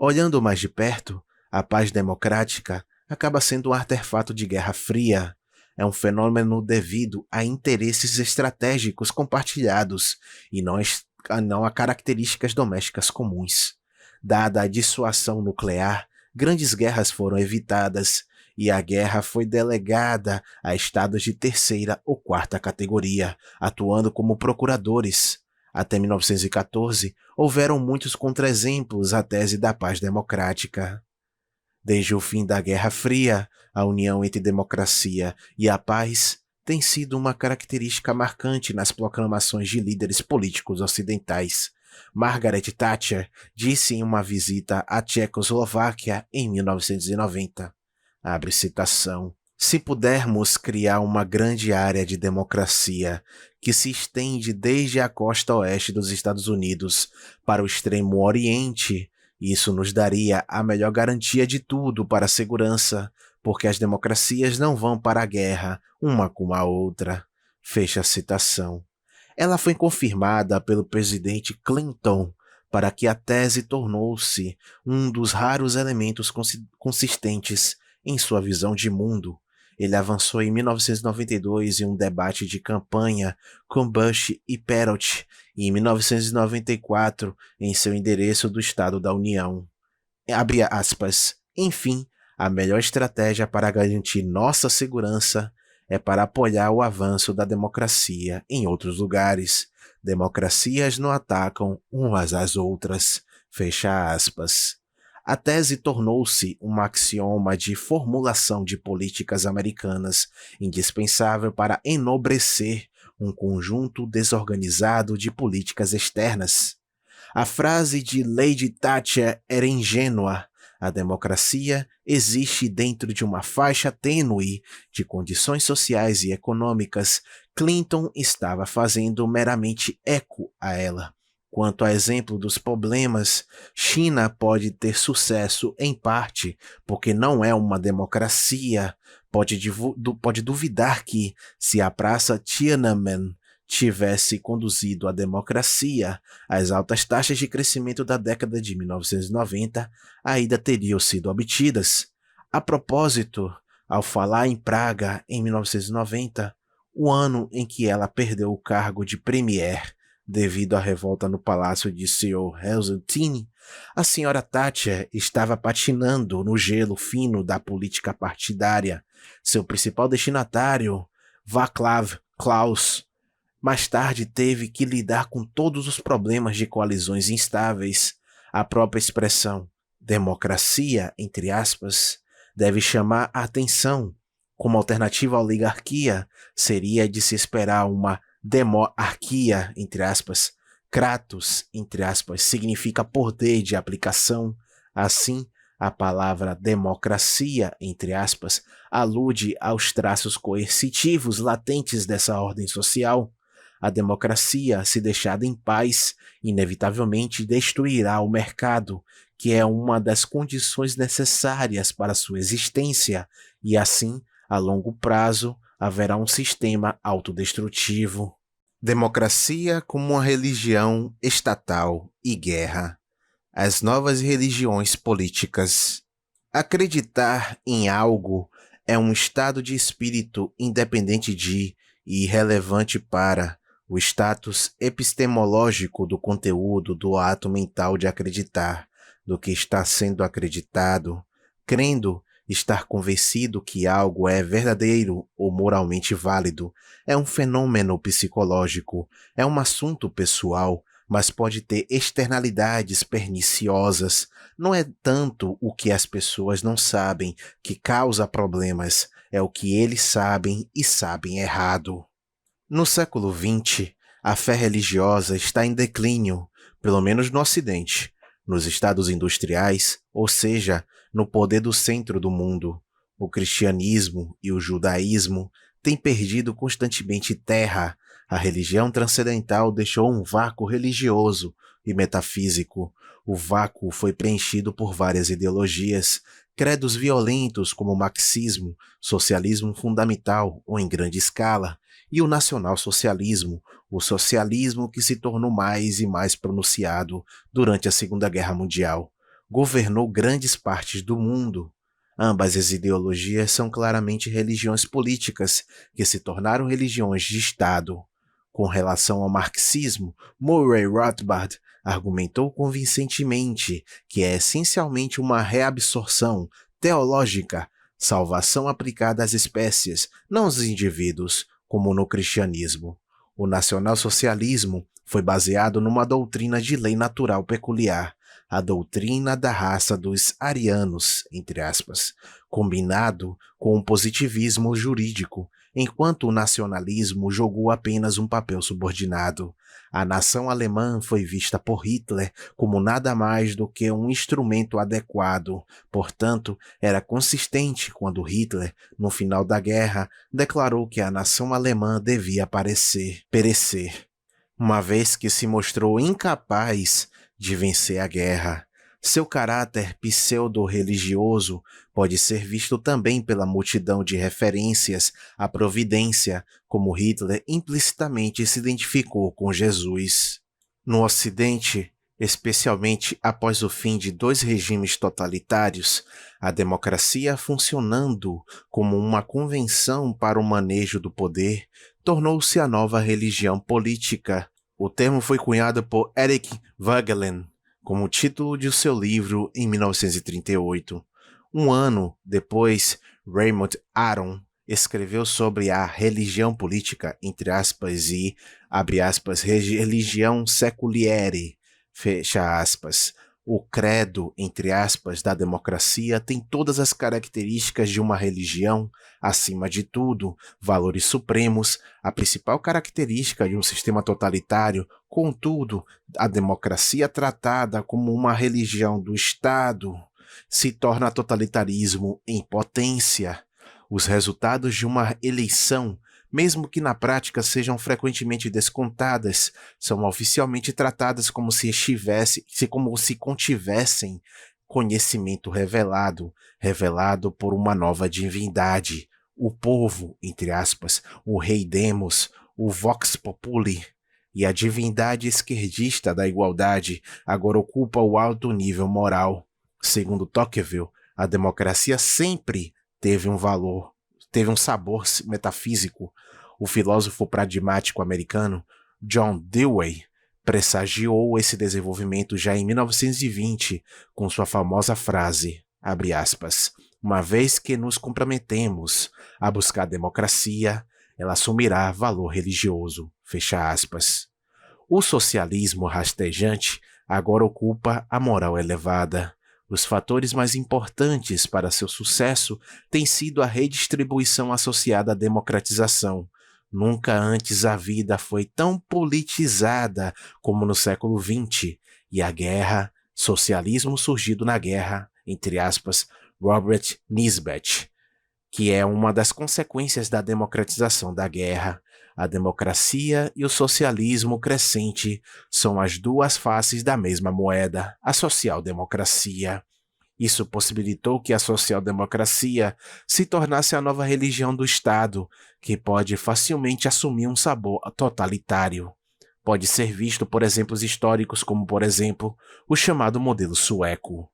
Olhando mais de perto, a paz democrática acaba sendo um artefato de Guerra Fria. É um fenômeno devido a interesses estratégicos compartilhados e não a características domésticas comuns. Dada a dissuasão nuclear, grandes guerras foram evitadas e a guerra foi delegada a estados de terceira ou quarta categoria, atuando como procuradores. Até 1914, houveram muitos contraexemplos à tese da paz democrática. Desde o fim da Guerra Fria, a união entre democracia e a paz tem sido uma característica marcante nas proclamações de líderes políticos ocidentais. Margaret Thatcher disse em uma visita à Tchecoslováquia em 1990, abre citação, se pudermos criar uma grande área de democracia que se estende desde a costa oeste dos Estados Unidos para o extremo oriente, isso nos daria a melhor garantia de tudo para a segurança, porque as democracias não vão para a guerra uma com a outra. Fecha a citação. Ela foi confirmada pelo presidente Clinton para que a tese tornou-se um dos raros elementos consistentes em sua visão de mundo. Ele avançou em 1992 em um debate de campanha com Bush e Perot, e em 1994 em seu endereço do Estado da União. Abre aspas. Enfim, a melhor estratégia para garantir nossa segurança é para apoiar o avanço da democracia em outros lugares. Democracias não atacam umas às outras. Fecha aspas. A tese tornou-se um axioma de formulação de políticas americanas, indispensável para enobrecer um conjunto desorganizado de políticas externas. A frase de Lady Thatcher era ingênua. A democracia existe dentro de uma faixa tênue de condições sociais e econômicas. Clinton estava fazendo meramente eco a ela. Quanto a exemplo dos problemas, China pode ter sucesso em parte porque não é uma democracia. Pode duvidar que, se a Praça Tiananmen tivesse conduzido à democracia, as altas taxas de crescimento da década de 1990 ainda teriam sido obtidas. A propósito, ao falar em Praga em 1990, o ano em que ela perdeu o cargo de premier devido à revolta no palácio de Sr. Helsinki, a senhora Thatcher estava patinando no gelo fino da política partidária. Seu principal destinatário, Václav Klaus, mais tarde teve que lidar com todos os problemas de coalizões instáveis. A própria expressão democracia, entre aspas, deve chamar a atenção. Como alternativa à oligarquia, seria de se esperar uma demoarquia, entre aspas. Kratos, entre aspas, significa poder de aplicação. Assim, a palavra democracia, entre aspas, alude aos traços coercitivos latentes dessa ordem social. A democracia, se deixada em paz, inevitavelmente destruirá o mercado, que é uma das condições necessárias para sua existência, e assim, a longo prazo, haverá um sistema autodestrutivo. Democracia como uma religião estatal e guerra. As novas religiões políticas. Acreditar em algo é um estado de espírito independente de e irrelevante para o status epistemológico do conteúdo do ato mental de acreditar, do que está sendo acreditado. Crendo, estar convencido que algo é verdadeiro ou moralmente válido é um fenômeno psicológico, é um assunto pessoal, mas pode ter externalidades perniciosas. Não é tanto o que as pessoas não sabem que causa problemas, é o que eles sabem e sabem errado. No século XX, a fé religiosa está em declínio, pelo menos no Ocidente, nos estados industriais, ou seja, no poder do centro do mundo. O cristianismo e o judaísmo têm perdido constantemente terra. A religião transcendental deixou um vácuo religioso e metafísico. O vácuo foi preenchido por várias ideologias, credos violentos como o marxismo, socialismo fundamental ou em grande escala, e o nacionalsocialismo, o socialismo que se tornou mais e mais pronunciado durante a Segunda Guerra Mundial. governou grandes partes do mundo. Ambas as ideologias são claramente religiões políticas que se tornaram religiões de Estado. Com relação ao marxismo, Murray Rothbard argumentou convincentemente que é essencialmente uma reabsorção teológica, salvação aplicada às espécies, não aos indivíduos, como no cristianismo. O nacionalsocialismo foi baseado numa doutrina de lei natural peculiar, a doutrina da raça dos arianos, entre aspas, combinado com o positivismo jurídico, enquanto o nacionalismo jogou apenas um papel subordinado. A nação alemã foi vista por Hitler como nada mais do que um instrumento adequado. Portanto, era consistente quando Hitler, no final da guerra, declarou que a nação alemã devia perecer, uma vez que se mostrou incapaz de vencer a guerra. Seu caráter pseudo-religioso pode ser visto também pela multidão de referências à providência, como Hitler implicitamente se identificou com Jesus. No Ocidente, especialmente após o fim de 2 regimes totalitários, a democracia funcionando como uma convenção para o manejo do poder, tornou-se a nova religião política. O termo foi cunhado por Eric Voegelin como título de seu livro em 1938. Um ano depois, Raymond Aron escreveu sobre a religião política, entre aspas, e, abre aspas, religião seculiere, fecha aspas. O credo, entre aspas, da democracia tem todas as características de uma religião, acima de tudo, valores supremos, a principal característica de um sistema totalitário. Contudo, a democracia tratada como uma religião do Estado se torna totalitarismo em potência. Os resultados de uma eleição, mesmo que na prática sejam frequentemente descontadas, são oficialmente tratadas como se contivessem conhecimento revelado por uma nova divindade. O povo, entre aspas, o rei Demos, o Vox Populi, e a divindade esquerdista da igualdade agora ocupa o alto nível moral. Segundo Tocqueville, a democracia sempre teve um sabor metafísico. O filósofo pragmático americano John Dewey pressagiou esse desenvolvimento já em 1920 com sua famosa frase, abre aspas, uma vez que nos comprometemos a buscar a democracia, ela assumirá valor religioso, fecha aspas. O socialismo rastejante agora ocupa a moral elevada. Os fatores mais importantes para seu sucesso têm sido a redistribuição associada à democratização. Nunca antes a vida foi tão politizada como no século XX, e a guerra, socialismo surgido na guerra, entre aspas, Robert Nisbet, que é uma das consequências da democratização da guerra. A democracia e o socialismo crescente são as duas faces da mesma moeda, a social-democracia. Isso possibilitou que a social-democracia se tornasse a nova religião do Estado, que pode facilmente assumir um sabor totalitário. Pode ser visto por exemplos históricos como, por exemplo, o chamado modelo sueco.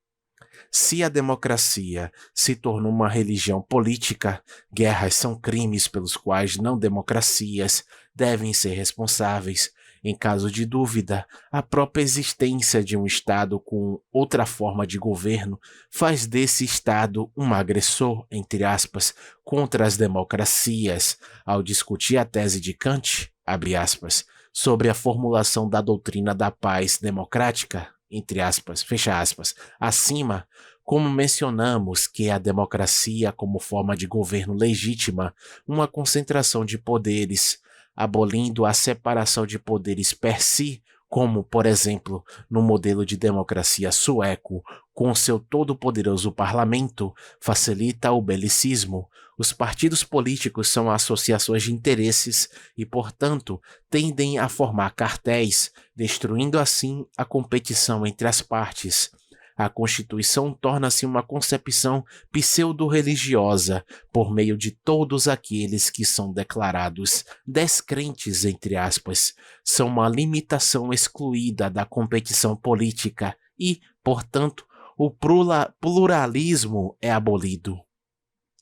Se a democracia se tornou uma religião política, guerras são crimes pelos quais não democracias devem ser responsáveis. Em caso de dúvida, a própria existência de um Estado com outra forma de governo faz desse Estado um agressor, entre aspas, contra as democracias. Ao discutir a tese de Kant, abre aspas, sobre a formulação da doutrina da paz democrática, entre aspas, fecha aspas, acima, como mencionamos que a democracia como forma de governo legítima, uma concentração de poderes, abolindo a separação de poderes per si, como, por exemplo, no modelo de democracia sueco, com seu todo-poderoso parlamento, facilita o belicismo. Os partidos políticos são associações de interesses e, portanto, tendem a formar cartéis, destruindo assim a competição entre as partes. A Constituição torna-se uma concepção pseudo-religiosa por meio de todos aqueles que são declarados descrentes, entre aspas, são uma limitação excluída da competição política e, portanto, o pluralismo é abolido.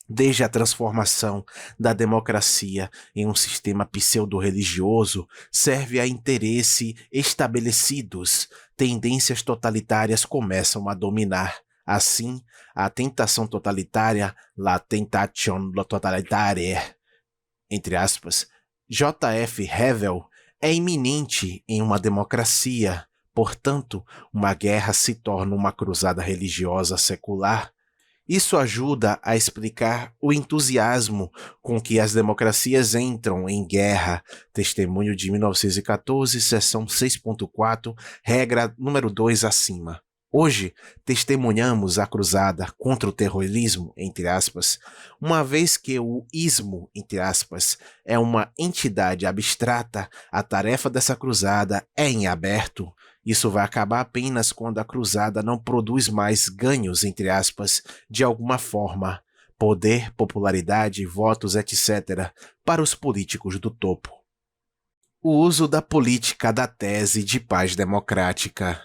Desde a transformação da democracia em um sistema pseudo-religioso, serve a interesses estabelecidos, tendências totalitárias começam a dominar. Assim, a tentação totalitária, la tentation totalitaire, entre aspas, J.F. Revel, é iminente em uma democracia. Portanto, uma guerra se torna uma cruzada religiosa secular. Isso ajuda a explicar o entusiasmo com que as democracias entram em guerra. Testemunho de 1914, seção 6.4, regra número 2 acima. Hoje, testemunhamos a cruzada contra o terrorismo, entre aspas, uma vez que o ismo, entre aspas, é uma entidade abstrata, a tarefa dessa cruzada é em aberto. Isso vai acabar apenas quando a cruzada não produz mais ganhos, entre aspas, de alguma forma, poder, popularidade, votos, etc., para os políticos do topo. O uso da política da tese de paz democrática.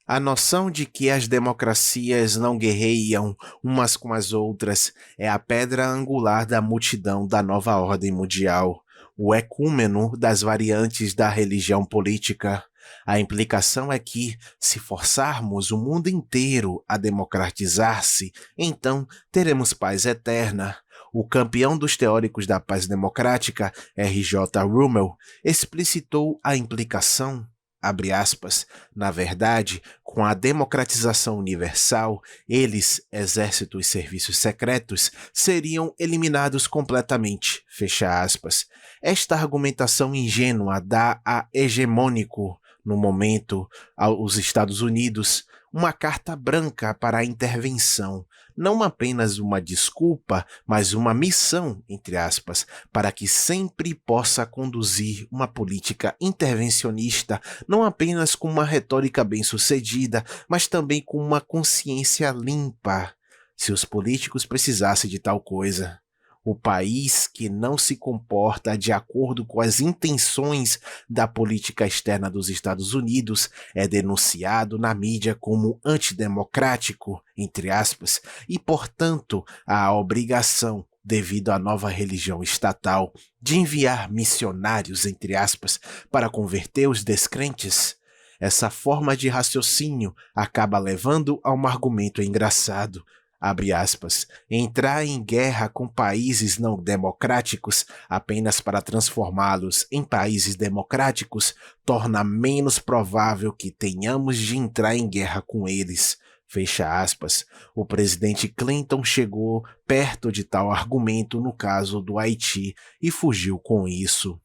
A noção de que as democracias não guerreiam umas com as outras é a pedra angular da multidão da nova ordem mundial, o ecúmeno das variantes da religião política. A implicação é que, se forçarmos o mundo inteiro a democratizar-se, então teremos paz eterna. O campeão dos teóricos da paz democrática, R.J. Rummel, explicitou a implicação, abre aspas, na verdade, com a democratização universal, eles, exército e serviços secretos, seriam eliminados completamente, fecha aspas. Esta argumentação ingênua dá a hegemônico, no momento, aos Estados Unidos, uma carta branca para a intervenção, não apenas uma desculpa, mas uma missão, entre aspas, para que sempre possa conduzir uma política intervencionista, não apenas com uma retórica bem-sucedida, mas também com uma consciência limpa, se os políticos precisassem de tal coisa. O país que não se comporta de acordo com as intenções da política externa dos Estados Unidos é denunciado na mídia como antidemocrático, entre aspas, e, portanto, há a obrigação, devido à nova religião estatal, de enviar missionários, entre aspas, para converter os descrentes. Essa forma de raciocínio acaba levando a um argumento engraçado. Abre aspas, entrar em guerra com países não democráticos apenas para transformá-los em países democráticos torna menos provável que tenhamos de entrar em guerra com eles. Fecha aspas. O presidente Clinton chegou perto de tal argumento no caso do Haiti e fugiu com isso.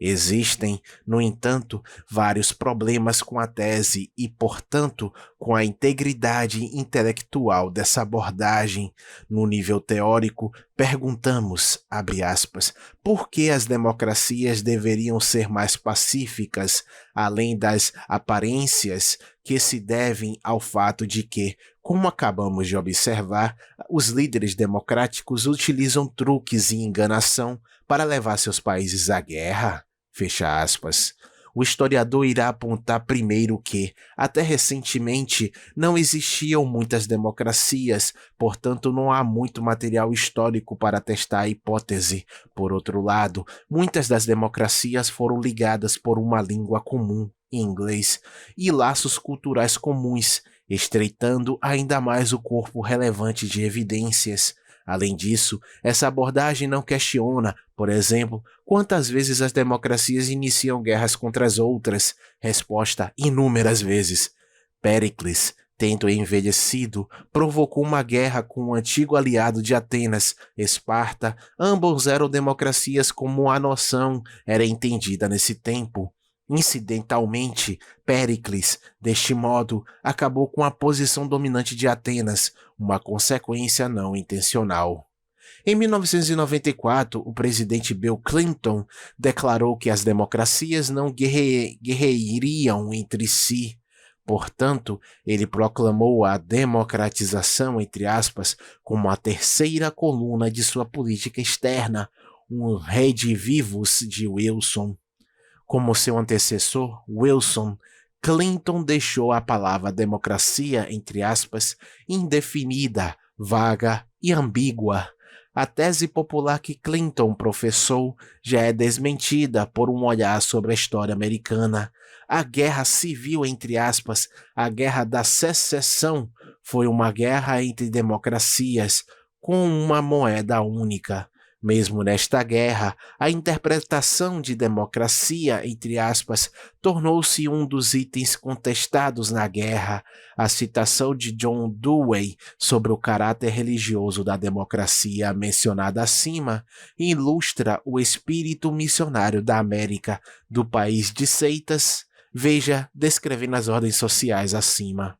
Existem, no entanto, vários problemas com a tese e, portanto, com a integridade intelectual dessa abordagem. No nível teórico, perguntamos, abre aspas, por que as democracias deveriam ser mais pacíficas, além das aparências que se devem ao fato de que, como acabamos de observar, os líderes democráticos utilizam truques e enganação para levar seus países à guerra? Fecha aspas. O historiador irá apontar primeiro que, até recentemente, não existiam muitas democracias, portanto não há muito material histórico para testar a hipótese. Por outro lado, muitas das democracias foram ligadas por uma língua comum, inglês, e laços culturais comuns, estreitando ainda mais o corpo relevante de evidências. Além disso, essa abordagem não questiona, por exemplo, quantas vezes as democracias iniciam guerras contra as outras. Resposta: inúmeras vezes. Péricles, tendo envelhecido, provocou uma guerra com o antigo aliado de Atenas, Esparta. Ambos eram democracias como a noção era entendida nesse tempo. Incidentalmente, Péricles, deste modo, acabou com a posição dominante de Atenas, uma consequência não intencional. Em 1994, o presidente Bill Clinton declarou que as democracias não guerreiriam entre si. Portanto, ele proclamou a democratização, entre aspas, como a terceira coluna de sua política externa, um redivivus de Wilson. Como seu antecessor, Wilson Clinton deixou a palavra democracia, entre aspas, indefinida, vaga e ambígua. A tese popular que Clinton professou já é desmentida por um olhar sobre a história americana. A guerra civil, entre aspas, a guerra da secessão, foi uma guerra entre democracias com uma moeda única. Mesmo nesta guerra, a interpretação de democracia, entre aspas, tornou-se um dos itens contestados na guerra. A citação de John Dewey sobre o caráter religioso da democracia mencionada acima ilustra o espírito missionário da América, do país de seitas, veja descrevendo as ordens sociais acima.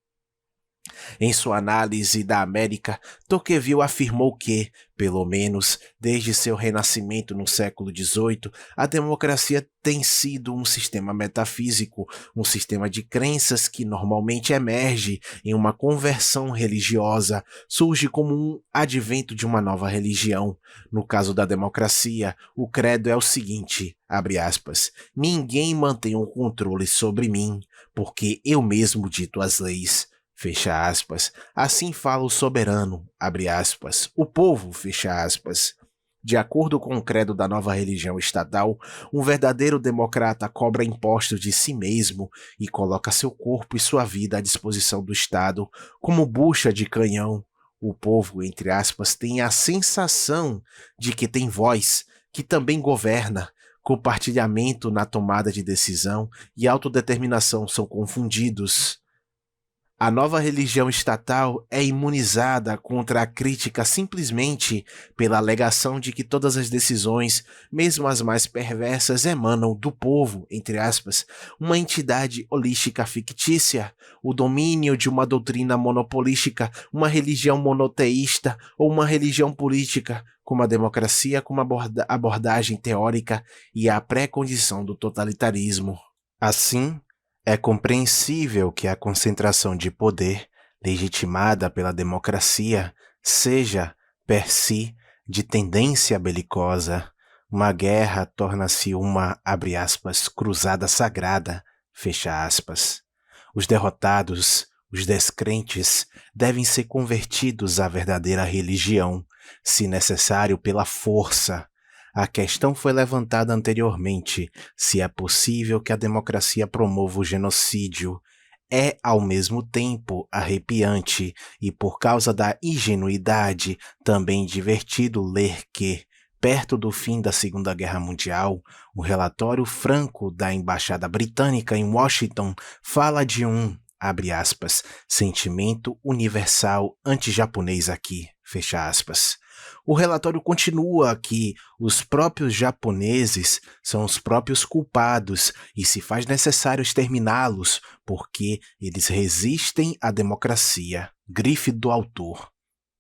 Em sua análise da América, Tocqueville afirmou que, pelo menos desde seu renascimento no século XVIII, a democracia tem sido um sistema metafísico, um sistema de crenças que normalmente emerge em uma conversão religiosa, surge como um advento de uma nova religião. No caso da democracia, o credo é o seguinte, abre aspas, ninguém mantém um controle sobre mim, porque eu mesmo dito as leis. Fecha aspas, assim fala o soberano, abre aspas, o povo, fecha aspas. De acordo com o credo da nova religião estatal, um verdadeiro democrata cobra impostos de si mesmo e coloca seu corpo e sua vida à disposição do Estado como bucha de canhão. O povo, entre aspas, tem a sensação de que tem voz, que também governa. Compartilhamento na tomada de decisão e autodeterminação são confundidos. A nova religião estatal é imunizada contra a crítica simplesmente pela alegação de que todas as decisões, mesmo as mais perversas, emanam do povo, entre aspas, uma entidade holística fictícia, o domínio de uma doutrina monopolística, uma religião monoteísta ou uma religião política, como a democracia como abordagem teórica e a pré-condição do totalitarismo. Assim, é compreensível que a concentração de poder, legitimada pela democracia, seja, per si, de tendência belicosa. Uma guerra torna-se uma, abre aspas, cruzada sagrada, fecha aspas. Os derrotados, os descrentes, devem ser convertidos à verdadeira religião, se necessário pela força. A questão foi levantada anteriormente, se é possível que a democracia promova o genocídio. É, ao mesmo tempo, arrepiante e, por causa da ingenuidade, também divertido ler que, perto do fim da Segunda Guerra Mundial, o relatório franco da Embaixada Britânica em Washington fala de abre aspas, sentimento universal anti-japonês aqui, fecha aspas. O relatório continua que os próprios japoneses são os próprios culpados e se faz necessário exterminá-los porque eles resistem à democracia. Grife do autor.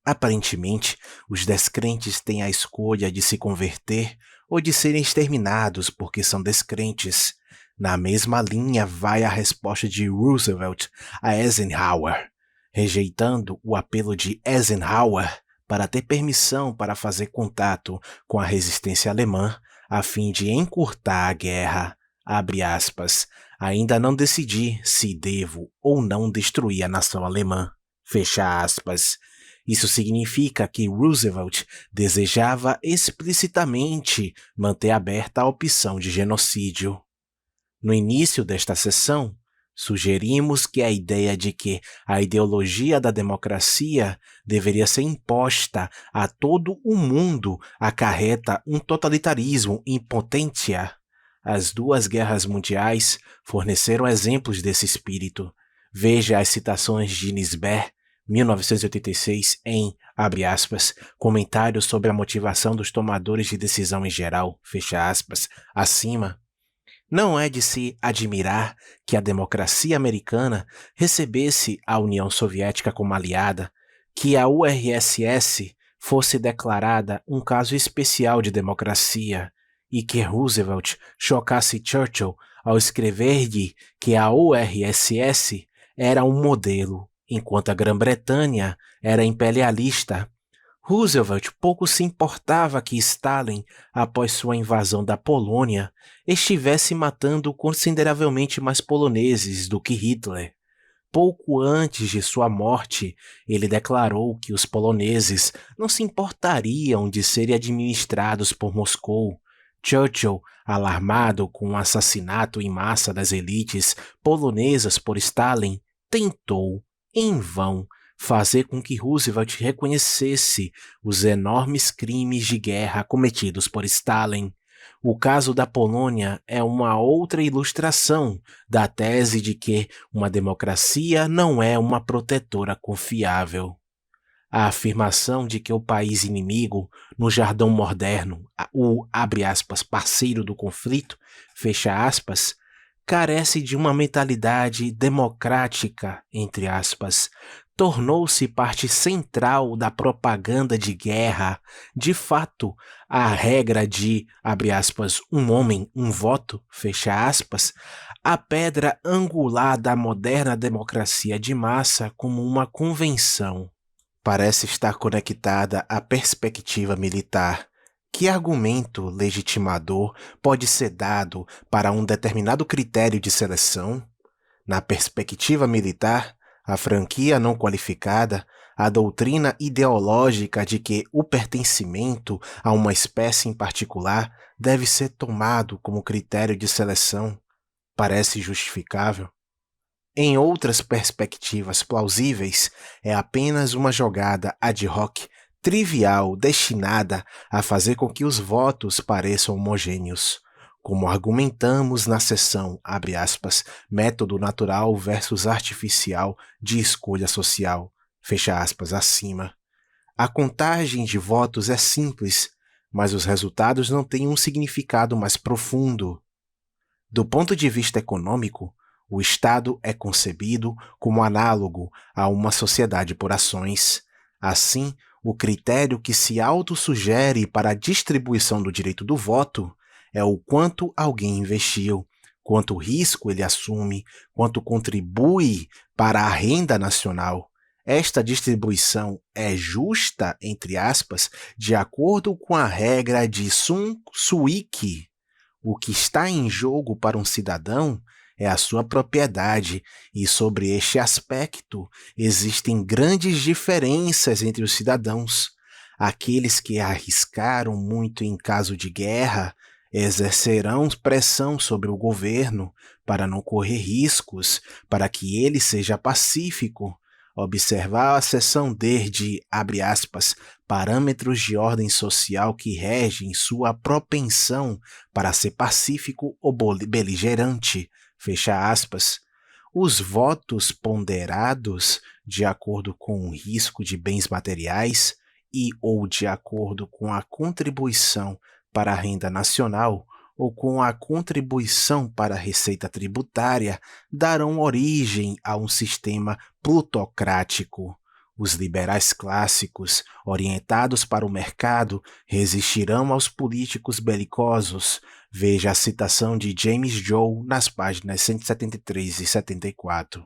Aparentemente, os descrentes têm a escolha de se converter ou de serem exterminados porque são descrentes. Na mesma linha vai a resposta de Roosevelt a Eisenhower, rejeitando o apelo de Eisenhower para ter permissão para fazer contato com a resistência alemã, a fim de encurtar a guerra, abre aspas, ainda não decidi se devo ou não destruir a nação alemã, fecha aspas. Isso significa que Roosevelt desejava explicitamente manter aberta a opção de genocídio. No início desta sessão, sugerimos que a ideia de que a ideologia da democracia deveria ser imposta a todo o mundo acarreta um totalitarismo in potentia. As duas guerras mundiais forneceram exemplos desse espírito. Veja as citações de Nisbet, 1986, em, abre aspas, comentários sobre a motivação dos tomadores de decisão em geral, fecha aspas, acima. Não é de se admirar que a democracia americana recebesse a União Soviética como aliada, que a URSS fosse declarada um caso especial de democracia e que Roosevelt chocasse Churchill ao escrever-lhe que a URSS era um modelo, enquanto a Grã-Bretanha era imperialista. Roosevelt pouco se importava que Stalin, após sua invasão da Polônia, estivesse matando consideravelmente mais poloneses do que Hitler. Pouco antes de sua morte, ele declarou que os poloneses não se importariam de serem administrados por Moscou. Churchill, alarmado com o assassinato em massa das elites polonesas por Stalin, tentou, em vão, fazer com que Roosevelt reconhecesse os enormes crimes de guerra cometidos por Stalin. O caso da Polônia é uma outra ilustração da tese de que uma democracia não é uma protetora confiável. A afirmação de que o país inimigo, no jargão moderno, o abre aspas, parceiro do conflito, fecha aspas, carece de uma mentalidade democrática, entre aspas, tornou-se parte central da propaganda de guerra. De fato, a regra de, abre aspas, um homem, um voto, fecha aspas, a pedra angular da moderna democracia de massa como uma convenção. Parece estar conectada à perspectiva militar. Que argumento legitimador pode ser dado para um determinado critério de seleção? Na perspectiva militar, a franquia não qualificada, a doutrina ideológica de que o pertencimento a uma espécie em particular deve ser tomado como critério de seleção, parece justificável. Em outras perspectivas plausíveis, é apenas uma jogada ad hoc, trivial, destinada a fazer com que os votos pareçam homogêneos. Como argumentamos na seção, abre aspas, método natural versus artificial de escolha social, fecha aspas, acima. A contagem de votos é simples, mas os resultados não têm um significado mais profundo. Do ponto de vista econômico, o Estado é concebido como análogo a uma sociedade por ações. Assim, o critério que se autossugere para a distribuição do direito do voto é o quanto alguém investiu, quanto risco ele assume, quanto contribui para a renda nacional. Esta distribuição é justa, entre aspas, de acordo com a regra de Sun Tzu. O que está em jogo para um cidadão é a sua propriedade, e sobre este aspecto existem grandes diferenças entre os cidadãos. Aqueles que arriscaram muito em caso de guerra exercerão pressão sobre o governo para não correr riscos, para que ele seja pacífico. Observar a seção D de, abre aspas, parâmetros de ordem social que regem sua propensão para ser pacífico ou beligerante, fecha aspas. Os votos ponderados de acordo com o risco de bens materiais e ou de acordo com a contribuição para a renda nacional ou com a contribuição para a receita tributária darão origem a um sistema plutocrático. Os liberais clássicos, orientados para o mercado, resistirão aos políticos belicosos. Veja a citação de James Joe nas páginas 173 e 74.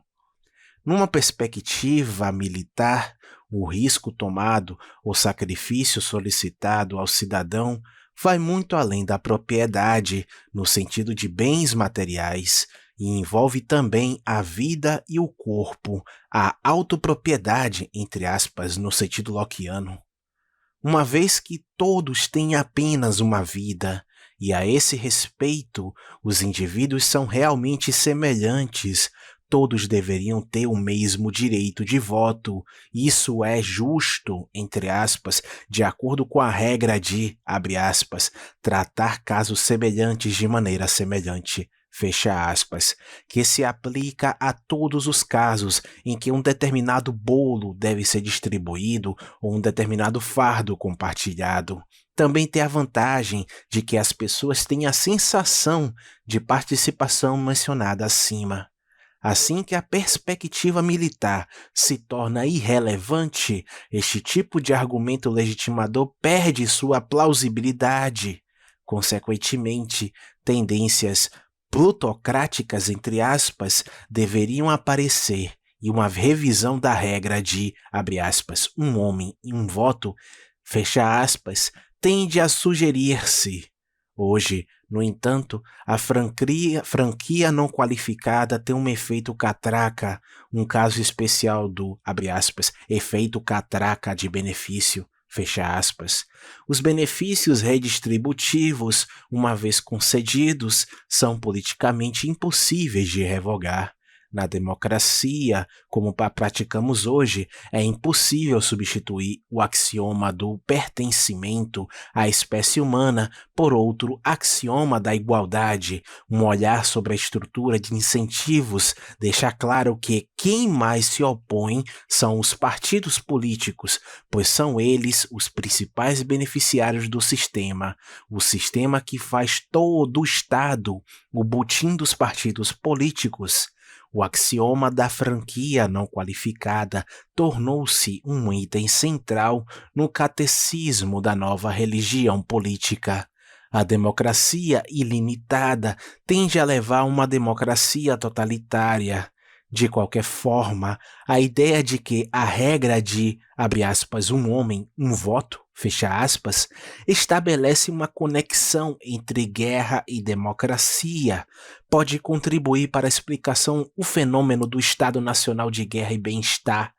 Numa perspectiva militar, o risco tomado, o sacrifício solicitado ao cidadão vai muito além da propriedade, no sentido de bens materiais, e envolve também a vida e o corpo, a autopropriedade, entre aspas, no sentido lockeano. Uma vez que todos têm apenas uma vida, e a esse respeito os indivíduos são realmente semelhantes, todos deveriam ter o mesmo direito de voto. Isso é justo, entre aspas, de acordo com a regra de, abre aspas, tratar casos semelhantes de maneira semelhante, fecha aspas, que se aplica a todos os casos em que um determinado bolo deve ser distribuído ou um determinado fardo compartilhado. Também tem a vantagem de que as pessoas têm a sensação de participação mencionada acima. Assim que a perspectiva militar se torna irrelevante, este tipo de argumento legitimador perde sua plausibilidade. Consequentemente, tendências plutocráticas, entre aspas, deveriam aparecer e uma revisão da regra de, abre aspas, um homem e um voto fecha aspas, tende a sugerir-se. Hoje, no entanto, a franquia não qualificada tem um efeito catraca, um caso especial do, abre aspas, efeito catraca de benefício, fecha aspas. Os benefícios redistributivos, uma vez concedidos, são politicamente impossíveis de revogar. Na democracia, como praticamos hoje, é impossível substituir o axioma do pertencimento à espécie humana por outro axioma da igualdade. Um olhar sobre a estrutura de incentivos deixa claro que quem mais se opõe são os partidos políticos, pois são eles os principais beneficiários do sistema. O sistema que faz todo o Estado o butim dos partidos políticos. O axioma da franquia não qualificada tornou-se um item central no catecismo da nova religião política. A democracia ilimitada tende a levar a uma democracia totalitária. De qualquer forma, a ideia de que a regra de, abre aspas, um homem, um voto, fecha aspas, estabelece uma conexão entre guerra e democracia, pode contribuir para a explicação o fenômeno do Estado Nacional de Guerra e Bem-Estar,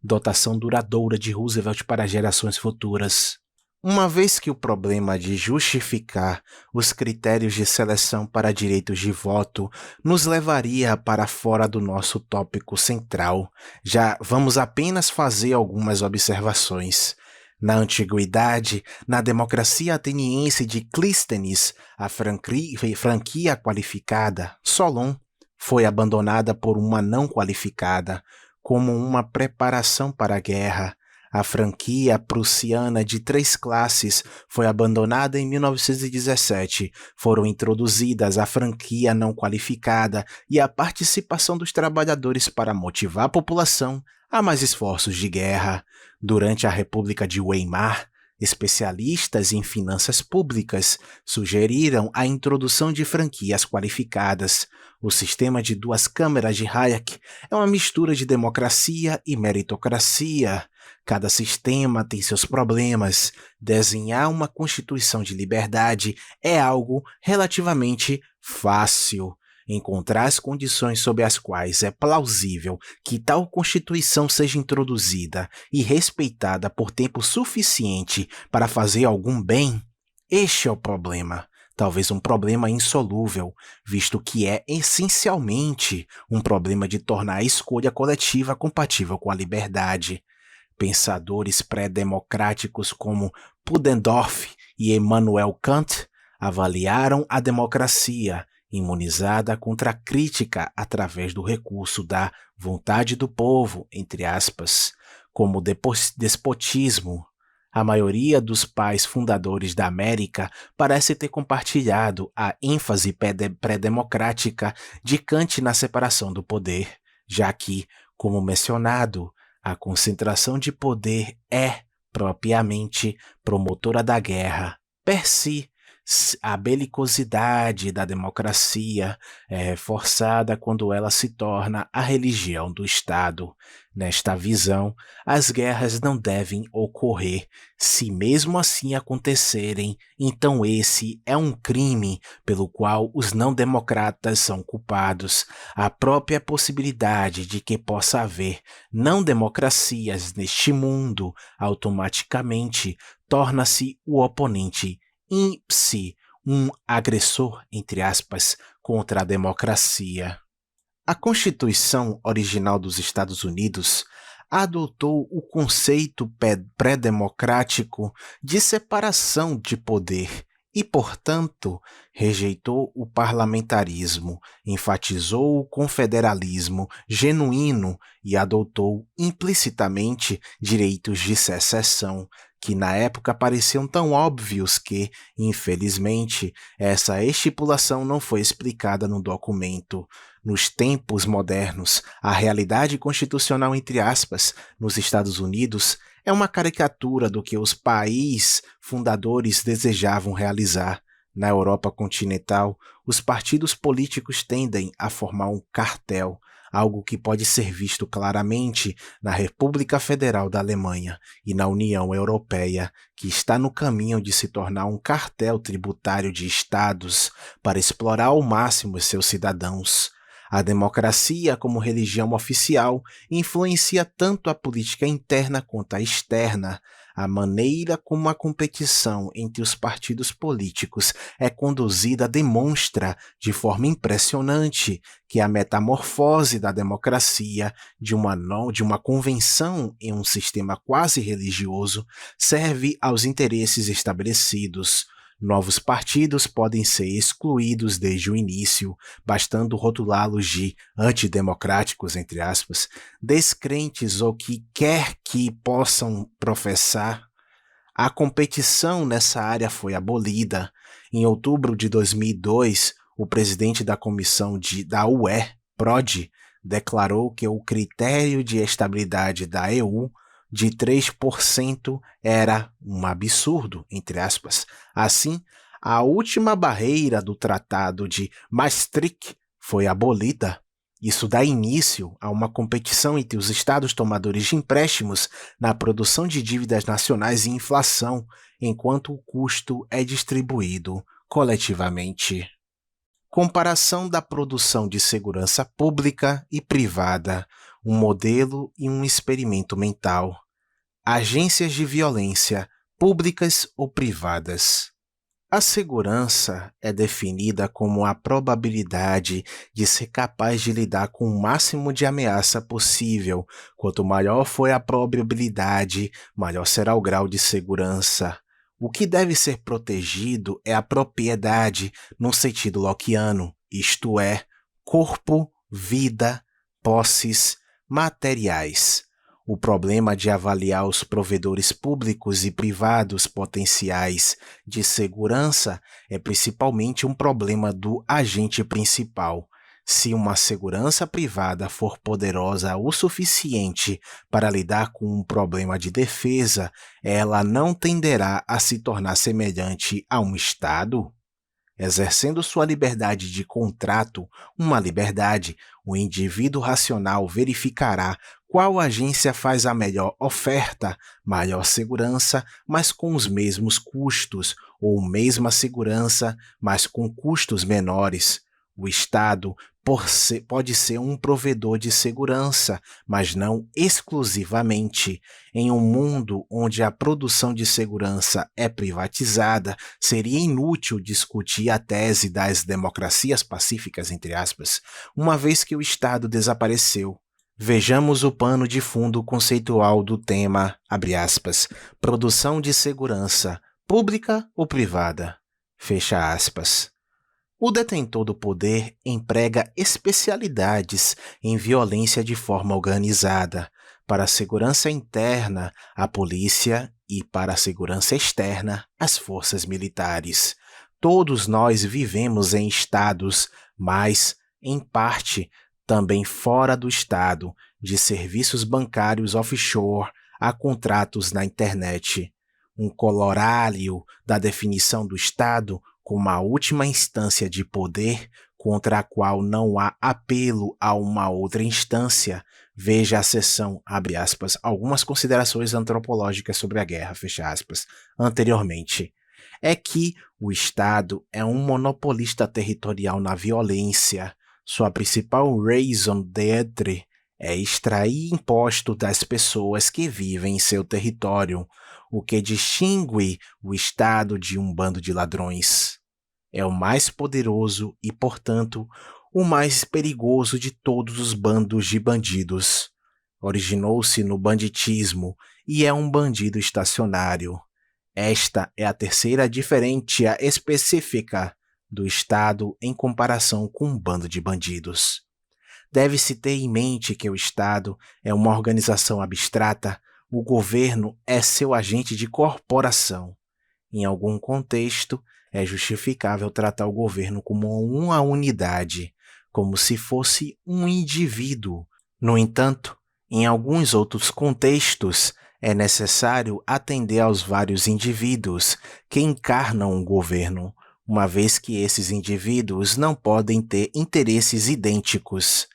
dotação duradoura de Roosevelt para gerações futuras. Uma vez que o problema de justificar os critérios de seleção para direitos de voto nos levaria para fora do nosso tópico central, já vamos apenas fazer algumas observações. Na antiguidade, na democracia ateniense de Clístenes, a franquia qualificada, Solon, foi abandonada por uma não qualificada, como uma preparação para a guerra. A franquia prussiana de 3 classes foi abandonada em 1917. Foram introduzidas a franquia não qualificada e a participação dos trabalhadores para motivar a população a mais esforços de guerra. Durante a República de Weimar, especialistas em finanças públicas sugeriram a introdução de franquias qualificadas. O sistema de 2 câmeras de Hayek é uma mistura de democracia e meritocracia. Cada sistema tem seus problemas. Desenhar uma constituição de liberdade é algo relativamente fácil. Encontrar as condições sob as quais é plausível que tal constituição seja introduzida e respeitada por tempo suficiente para fazer algum bem, este é o problema. Talvez um problema insolúvel, visto que é essencialmente um problema de tornar a escolha coletiva compatível com a liberdade. Pensadores pré-democráticos como Pudendorf e Immanuel Kant avaliaram a democracia imunizada contra a crítica através do recurso da vontade do povo, entre aspas, como despotismo. A maioria dos pais fundadores da América parece ter compartilhado a ênfase pré-democrática de Kant na separação do poder, já que, como mencionado, a concentração de poder é, propriamente, promotora da guerra, per si. A belicosidade da democracia é reforçada quando ela se torna a religião do Estado. Nesta visão, as guerras não devem ocorrer. Se mesmo assim acontecerem, então esse é um crime pelo qual os não-democratas são culpados. A própria possibilidade de que possa haver não-democracias neste mundo automaticamente torna-se o oponente em si, um agressor, entre aspas, contra a democracia. A Constituição original dos Estados Unidos adotou o conceito pré-democrático de separação de poder e, portanto, rejeitou o parlamentarismo, enfatizou o confederalismo genuíno e adotou implicitamente direitos de secessão, que na época pareciam tão óbvios que, infelizmente, essa estipulação não foi explicada no documento. Nos tempos modernos, a realidade constitucional, entre aspas, nos Estados Unidos é uma caricatura do que os países fundadores desejavam realizar. Na Europa continental, os partidos políticos tendem a formar um cartel. algo que pode ser visto claramente na República Federal da Alemanha e na União Europeia, que está no caminho de se tornar um cartel tributário de estados para explorar ao máximo os seus cidadãos. A democracia, como religião oficial, influencia tanto a política interna quanto a externa. A maneira como a competição entre os partidos políticos é conduzida demonstra, de forma impressionante, que a metamorfose da democracia de uma convenção em um sistema quase religioso serve aos interesses estabelecidos. Novos partidos podem ser excluídos desde o início, bastando rotulá-los de antidemocráticos, entre aspas, descrentes ou que quer que possam professar. A competição nessa área foi abolida. Em outubro de 2002, o presidente da comissão da UE, Prodi, declarou que o critério de estabilidade da EU de 3% era um absurdo, entre aspas. Assim, a última barreira do Tratado de Maastricht foi abolida. Isso dá início a uma competição entre os estados tomadores de empréstimos na produção de dívidas nacionais e inflação, enquanto o custo é distribuído coletivamente. Comparação da produção de segurança pública e privada, um modelo e um experimento mental. Agências de violência, públicas ou privadas. A segurança é definida como a probabilidade de ser capaz de lidar com o máximo de ameaça possível. Quanto maior for a probabilidade, maior será o grau de segurança. O que deve ser protegido é a propriedade, no sentido lockeano, isto é, corpo, vida, posses, materiais. O problema de avaliar os provedores públicos e privados potenciais de segurança é principalmente um problema do agente principal. Se uma segurança privada for poderosa o suficiente para lidar com um problema de defesa, ela não tenderá a se tornar semelhante a um Estado? Exercendo sua liberdade de contrato, uma liberdade, o indivíduo racional verificará qual agência faz a melhor oferta, maior segurança, mas com os mesmos custos, ou mesma segurança, mas com custos menores. O Estado pode ser um provedor de segurança, mas não exclusivamente. Em um mundo onde a produção de segurança é privatizada, seria inútil discutir a tese das democracias pacíficas, entre aspas, uma vez que o Estado desapareceu. Vejamos o pano de fundo conceitual do tema, abre aspas, produção de segurança, pública ou privada, fecha aspas. O detentor do poder emprega especialidades em violência de forma organizada, para a segurança interna, a polícia, e para a segurança externa, as forças militares. Todos nós vivemos em estados, mas, em parte, também fora do estado, de serviços bancários offshore a contratos na internet. Um corolário da definição do Estado como a última instância de poder contra a qual não há apelo a uma outra instância. Veja a seção, abre aspas, algumas considerações antropológicas sobre a guerra, fecha aspas, anteriormente. É que o Estado é um monopolista territorial na violência. Sua principal raison d'être é extrair imposto das pessoas que vivem em seu território, o que distingue o Estado de um bando de ladrões. É o mais poderoso e, portanto, o mais perigoso de todos os bandos de bandidos. Originou-se no banditismo e é um bandido estacionário. Esta é a terceira diferença específica do Estado em comparação com um bando de bandidos. Deve-se ter em mente que o Estado é uma organização abstrata, o governo é seu agente de corporação. Em algum contexto, é justificável tratar o governo como uma unidade, como se fosse um indivíduo. No entanto, em alguns outros contextos, é necessário atender aos vários indivíduos que encarnam o governo, uma vez que esses indivíduos não podem ter interesses idênticos.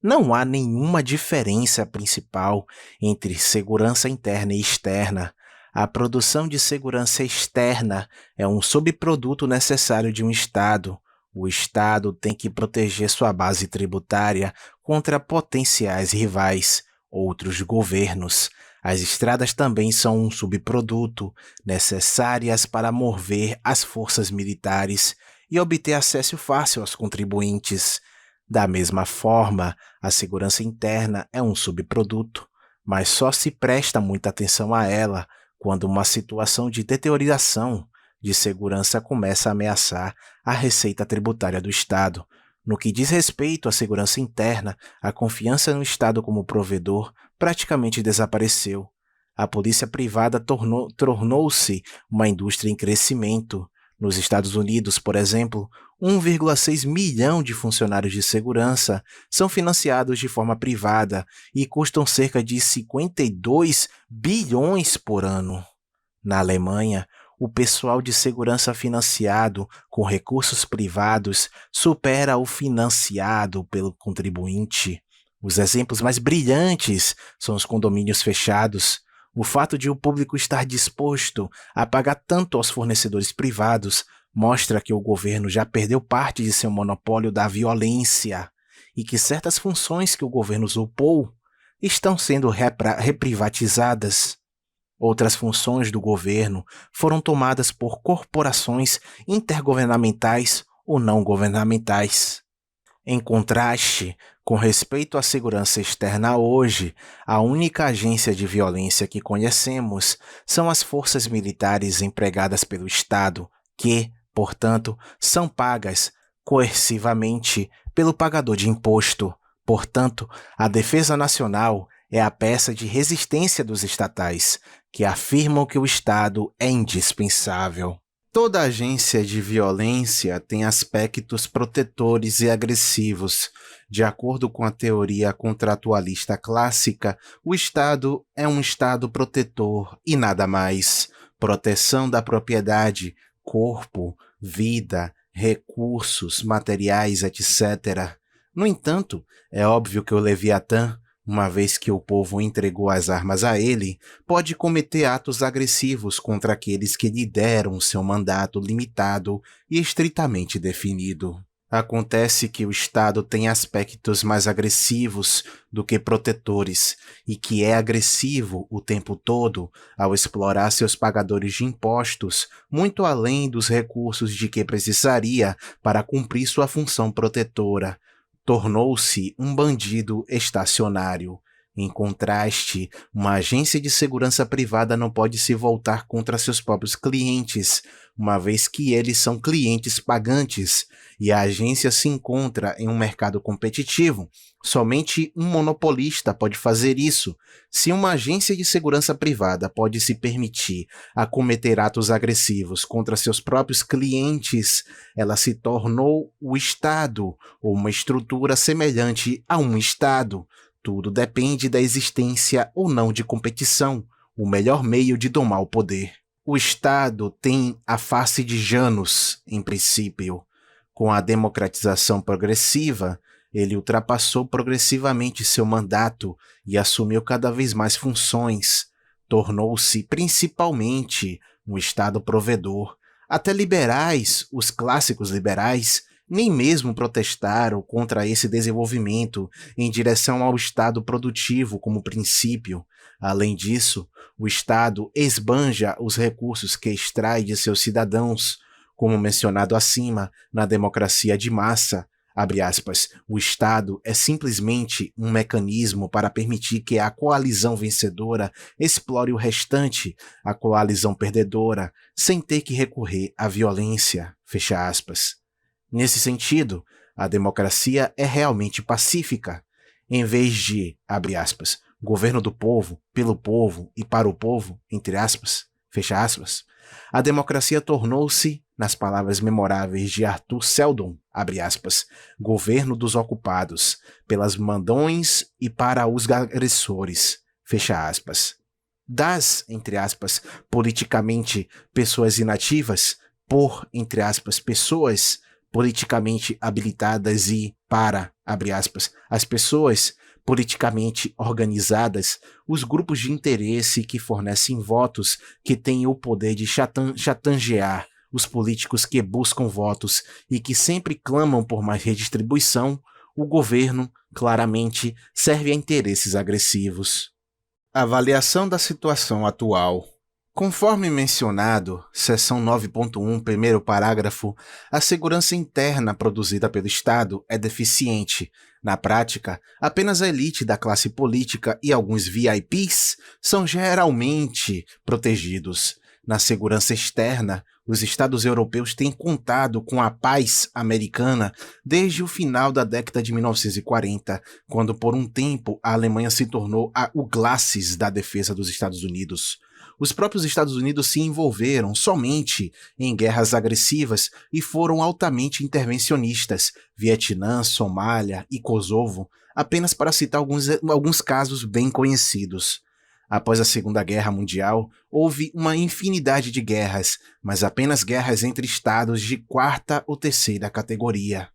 Não há nenhuma diferença principal entre segurança interna e externa. A produção de segurança externa é um subproduto necessário de um Estado. O Estado tem que proteger sua base tributária contra potenciais rivais, outros governos. As estradas também são um subproduto, necessárias para mover as forças militares e obter acesso fácil aos contribuintes. Da mesma forma, a segurança interna é um subproduto, mas só se presta muita atenção a ela quando uma situação de deterioração de segurança começa a ameaçar a receita tributária do Estado. No que diz respeito à segurança interna, a confiança no Estado como provedor praticamente desapareceu. A polícia privada tornou-se uma indústria em crescimento. Nos Estados Unidos, por exemplo, 1,6 milhão de funcionários de segurança são financiados de forma privada e custam cerca de 52 bilhões por ano. Na Alemanha, o pessoal de segurança financiado com recursos privados supera o financiado pelo contribuinte. Os exemplos mais brilhantes são os condomínios fechados. O fato de o público estar disposto a pagar tanto aos fornecedores privados mostra que o governo já perdeu parte de seu monopólio da violência e que certas funções que o governo usurpou estão sendo reprivatizadas. Outras funções do governo foram tomadas por corporações intergovernamentais ou não governamentais. Em contraste, com respeito à segurança externa hoje, a única agência de violência que conhecemos são as forças militares empregadas pelo Estado, que, portanto, são pagas coercivamente pelo pagador de imposto. Portanto, a Defesa Nacional é a peça de resistência dos estatais, que afirmam que o Estado é indispensável. Toda agência de violência tem aspectos protetores e agressivos. De acordo com a teoria contratualista clássica, o Estado é um Estado protetor e nada mais. Proteção da propriedade, corpo, vida, recursos, materiais, etc. No entanto, é óbvio que o Leviatã, uma vez que o povo entregou as armas a ele, pode cometer atos agressivos contra aqueles que lhe deram seu mandato limitado e estritamente definido. Acontece que o Estado tem aspectos mais agressivos do que protetores e que é agressivo o tempo todo ao explorar seus pagadores de impostos muito além dos recursos de que precisaria para cumprir sua função protetora. Tornou-se um bandido estacionário. Em contraste, uma agência de segurança privada não pode se voltar contra seus próprios clientes, uma vez que eles são clientes pagantes, e a agência se encontra em um mercado competitivo. Somente um monopolista pode fazer isso. Se uma agência de segurança privada pode se permitir a cometer atos agressivos contra seus próprios clientes, ela se tornou o Estado, ou uma estrutura semelhante a um Estado. Tudo depende da existência ou não de competição, o melhor meio de domar o poder. O Estado tem a face de Janus, em princípio. Com a democratização progressiva, ele ultrapassou progressivamente seu mandato e assumiu cada vez mais funções. Tornou-se principalmente um Estado provedor. Até liberais, os clássicos liberais, nem mesmo protestaram contra esse desenvolvimento em direção ao Estado produtivo como princípio. Além disso, o Estado esbanja os recursos que extrai de seus cidadãos, como mencionado acima, na democracia de massa. Abre aspas, o Estado é simplesmente um mecanismo para permitir que a coalizão vencedora explore o restante, a coalizão perdedora, sem ter que recorrer à violência. Fecha aspas. Nesse sentido, a democracia é realmente pacífica. Em vez de, abre aspas, governo do povo, pelo povo e para o povo, entre aspas, fecha aspas, a democracia tornou-se, nas palavras memoráveis de Arthur Seldon, abre aspas, governo dos ocupados, pelas mandões e para os agressores, fecha aspas. Das, entre aspas, politicamente pessoas inativas, por, entre aspas, pessoas politicamente habilitadas e para abre aspas, as pessoas politicamente organizadas, os grupos de interesse que fornecem votos, que têm o poder de chantagear os políticos que buscam votos e que sempre clamam por mais redistribuição, o governo, claramente, serve a interesses agressivos. Avaliação da situação atual. Conforme mencionado, seção 9.1, primeiro parágrafo, a segurança interna produzida pelo Estado é deficiente. Na prática, apenas a elite da classe política e alguns VIPs são geralmente protegidos. Na segurança externa, os Estados europeus têm contado com a paz americana desde o final da década de 1940, quando por um tempo a Alemanha se tornou o Glacis da defesa dos Estados Unidos. Os próprios Estados Unidos se envolveram somente em guerras agressivas e foram altamente intervencionistas, Vietnã, Somália e Kosovo, apenas para citar alguns casos bem conhecidos. Após a Segunda Guerra Mundial, houve uma infinidade de guerras, mas apenas guerras entre estados de quarta ou terceira categoria.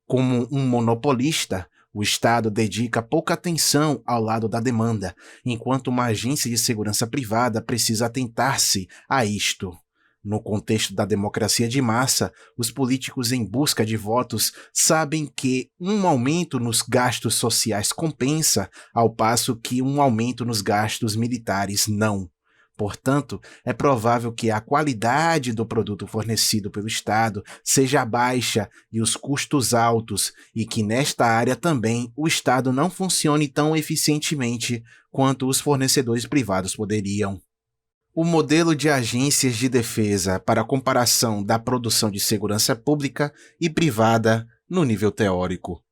Como um monopolista, o Estado dedica pouca atenção ao lado da demanda, enquanto uma agência de segurança privada precisa atentar-se a isto. No contexto da democracia de massa, os políticos em busca de votos sabem que um aumento nos gastos sociais compensa, ao passo que um aumento nos gastos militares não. Portanto, é provável que a qualidade do produto fornecido pelo Estado seja baixa e os custos altos, e que nesta área também o Estado não funcione tão eficientemente quanto os fornecedores privados poderiam. O modelo de agências de defesa para a comparação da produção de segurança pública e privada no nível teórico.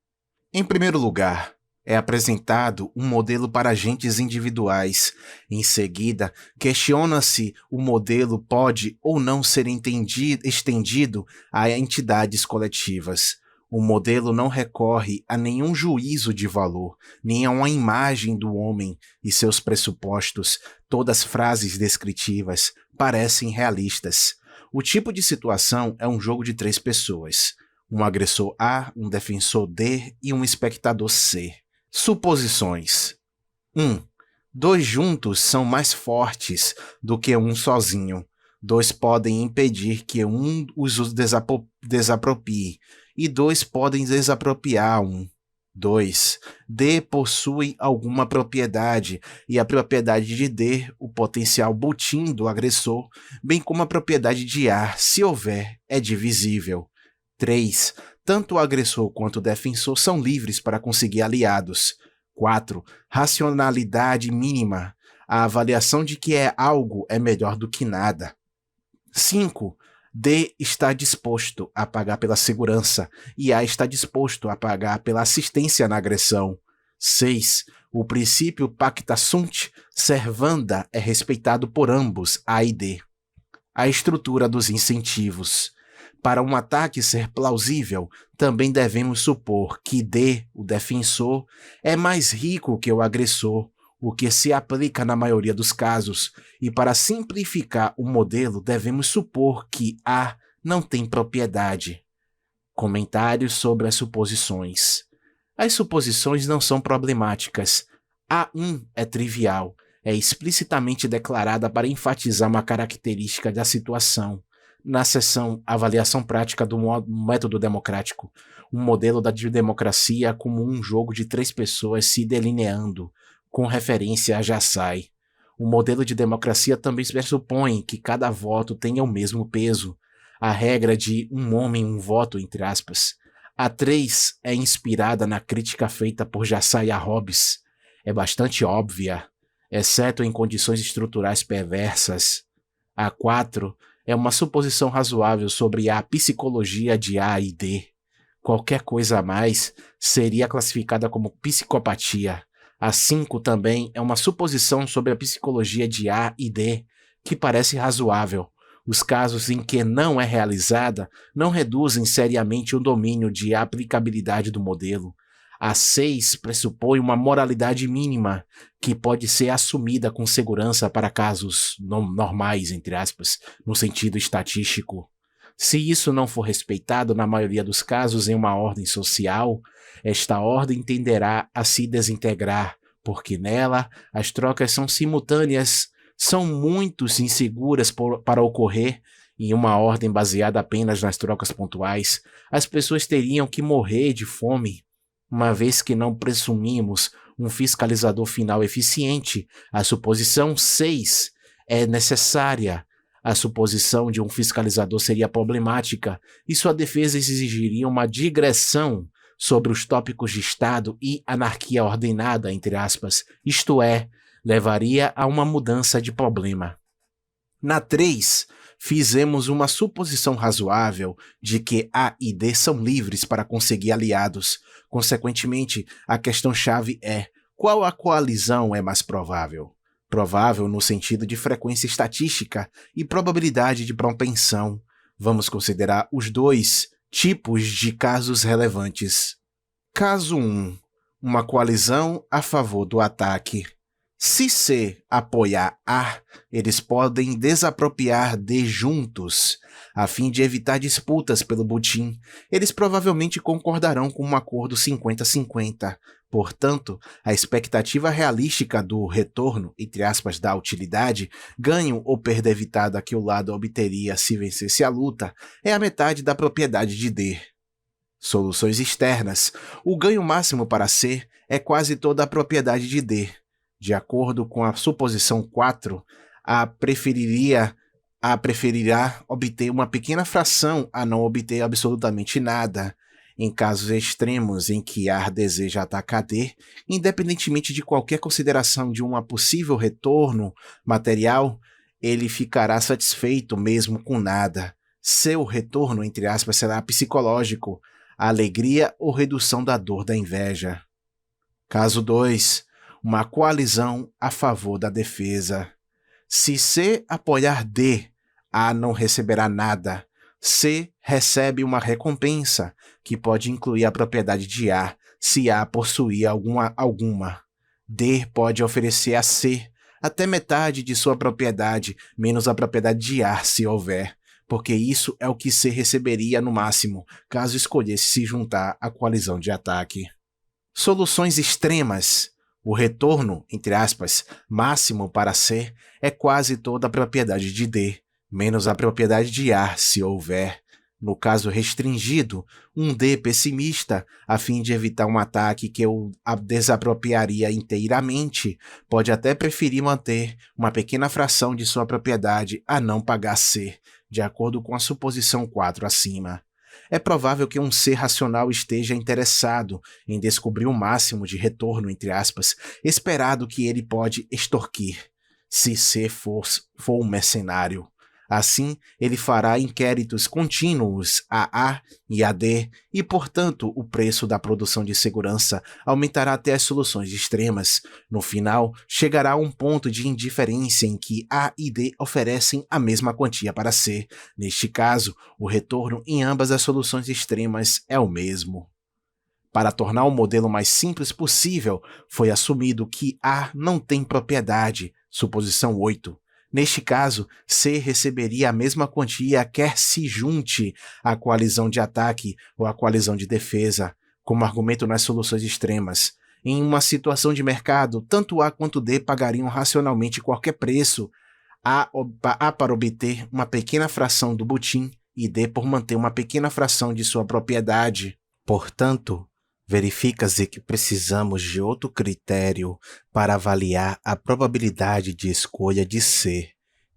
Em primeiro lugar, é apresentado um modelo para agentes individuais. Em seguida, questiona-se o modelo pode ou não ser estendido a entidades coletivas. O modelo não recorre a nenhum juízo de valor, nem a uma imagem do homem e seus pressupostos. Todas frases descritivas parecem realistas. O tipo de situação é um jogo de 3 pessoas. Um agressor A, um defensor D e um espectador C. Suposições. 1. 2 juntos são mais fortes do que um sozinho. 2 podem impedir que um os desapropie, e 2 podem desapropriar um. 2. D possui alguma propriedade, e a propriedade de D, o potencial butim do agressor, bem como a propriedade de A, se houver, é divisível. 3. Tanto o agressor quanto o defensor são livres para conseguir aliados. 4. Racionalidade mínima. A avaliação de que algo é melhor do que nada. 5. D está disposto a pagar pela segurança e A está disposto a pagar pela assistência na agressão. 6. O princípio pacta sunt servanda é respeitado por ambos, A e D. A estrutura dos incentivos. Para um ataque ser plausível, também devemos supor que D, o defensor, é mais rico que o agressor, o que se aplica na maioria dos casos, e para simplificar o modelo devemos supor que A não tem propriedade. Comentários sobre as suposições. As suposições não são problemáticas. A1 é trivial, é explicitamente declarada para enfatizar uma característica da situação. Na seção Avaliação Prática do Método Democrático, um modelo da democracia como um jogo de 3 pessoas se delineando, com referência a Jassai. O modelo de democracia também pressupõe que cada voto tenha o mesmo peso, a regra de um homem, um voto, entre aspas. A 3 é inspirada na crítica feita por Jassai a Hobbes. É bastante óbvia, exceto em condições estruturais perversas. A 4 é uma suposição razoável sobre a psicologia de A e D. Qualquer coisa a mais seria classificada como psicopatia. A 5 também é uma suposição sobre a psicologia de A e D, que parece razoável. Os casos em que não é realizada não reduzem seriamente o domínio de aplicabilidade do modelo. A 6 pressupõe uma moralidade mínima, que pode ser assumida com segurança para casos normais, entre aspas, no sentido estatístico. Se isso não for respeitado, na maioria dos casos, em uma ordem social, esta ordem tenderá a se desintegrar, porque nela as trocas são simultâneas, são muito inseguras para ocorrer. Em uma ordem baseada apenas nas trocas pontuais, as pessoas teriam que morrer de fome. Uma vez que não presumimos um fiscalizador final eficiente, a suposição 6 é necessária. A suposição de um fiscalizador seria problemática e sua defesa exigiria uma digressão sobre os tópicos de Estado e anarquia ordenada, entre aspas, isto é, levaria a uma mudança de problema. Na 3, fizemos uma suposição razoável de que A e D são livres para conseguir aliados. Consequentemente, a questão-chave é: qual a coalizão é mais provável? Provável no sentido de frequência estatística e probabilidade de propensão. Vamos considerar os dois tipos de casos relevantes. Caso 1. Uma coalizão a favor do ataque. Se C apoiar A, eles podem desapropriar D juntos, a fim de evitar disputas pelo butim. Eles provavelmente concordarão com um acordo 50-50. Portanto, a expectativa realística do retorno, entre aspas, da utilidade, ganho ou perda evitada que o lado obteria se vencesse a luta, é a metade da propriedade de D. Soluções externas. O ganho máximo para C é quase toda a propriedade de D. De acordo com a suposição 4, A preferirá obter uma pequena fração a não obter absolutamente nada. Em casos extremos em que A deseja atacar D, independentemente de qualquer consideração de um possível retorno material, ele ficará satisfeito mesmo com nada. Seu retorno, entre aspas, será psicológico, a alegria ou redução da dor da inveja. Caso 2. Uma coalizão a favor da defesa. Se C apoiar D, A não receberá nada. C recebe uma recompensa, que pode incluir a propriedade de A, se A possuir alguma. D pode oferecer a C até metade de sua propriedade, menos a propriedade de A, se houver, porque isso é o que C receberia no máximo, caso escolhesse se juntar à coalizão de ataque. Soluções extremas. O retorno, entre aspas, máximo para C é quase toda a propriedade de D, menos a propriedade de A, se houver. No caso restringido, um D pessimista, a fim de evitar um ataque que o desapropriaria inteiramente, pode até preferir manter uma pequena fração de sua propriedade a não pagar C, de acordo com a suposição 4 acima. É provável que um ser racional esteja interessado em descobrir o máximo de retorno, entre aspas, esperado que ele pode extorquir, se C for um mercenário. Assim, ele fará inquéritos contínuos a A e a D e, portanto, o preço da produção de segurança aumentará até as soluções extremas. No final, chegará a um ponto de indiferença em que A e D oferecem a mesma quantia para C. Neste caso, o retorno em ambas as soluções extremas é o mesmo. Para tornar o modelo mais simples possível, foi assumido que A não tem propriedade, suposição 8. Neste caso, C receberia a mesma quantia quer se junte à coalizão de ataque ou à coalizão de defesa, como argumento nas soluções extremas. Em uma situação de mercado, tanto A quanto D pagariam racionalmente qualquer preço, A para obter uma pequena fração do butim e D por manter uma pequena fração de sua propriedade. Portanto, verifica-se que precisamos de outro critério para avaliar a probabilidade de escolha de C,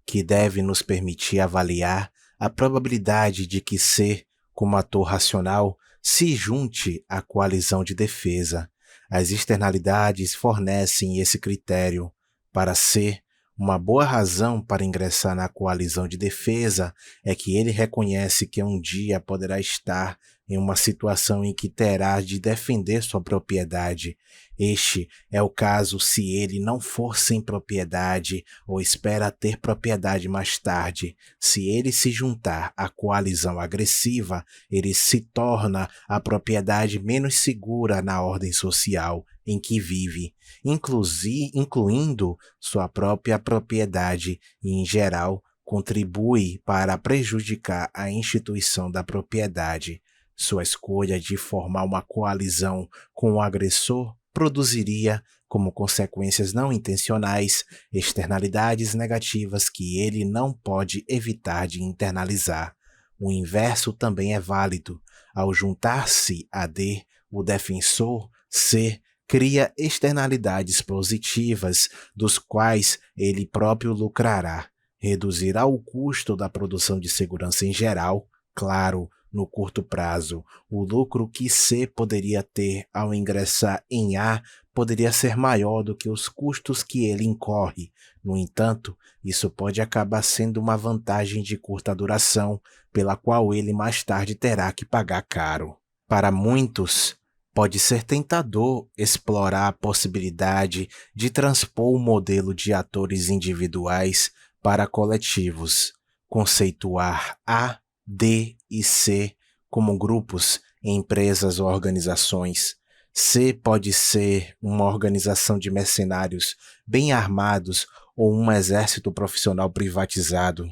que deve nos permitir avaliar a probabilidade de que C, como ator racional, se junte à coalizão de defesa. As externalidades fornecem esse critério. Para C, uma boa razão para ingressar na coalizão de defesa é que ele reconhece que um dia poderá estar em uma situação em que terá de defender sua propriedade. Este é o caso se ele não for sem propriedade ou espera ter propriedade mais tarde. Se ele se juntar à coalizão agressiva, ele se torna a propriedade menos segura na ordem social em que vive, incluindo sua própria propriedade e, em geral, contribui para prejudicar a instituição da propriedade. Sua escolha de formar uma coalizão com o agressor produziria, como consequências não intencionais, externalidades negativas que ele não pode evitar de internalizar. O inverso também é válido. Ao juntar-se a D, o defensor, C, cria externalidades positivas, dos quais ele próprio lucrará. Reduzirá o custo da produção de segurança em geral, claro, no curto prazo. O lucro que C poderia ter ao ingressar em A poderia ser maior do que os custos que ele incorre. No entanto, isso pode acabar sendo uma vantagem de curta duração, pela qual ele mais tarde terá que pagar caro. Para muitos, pode ser tentador explorar a possibilidade de transpor o modelo de atores individuais para coletivos, conceituar A, D e C como grupos em empresas ou organizações. C pode ser uma organização de mercenários bem armados ou um exército profissional privatizado.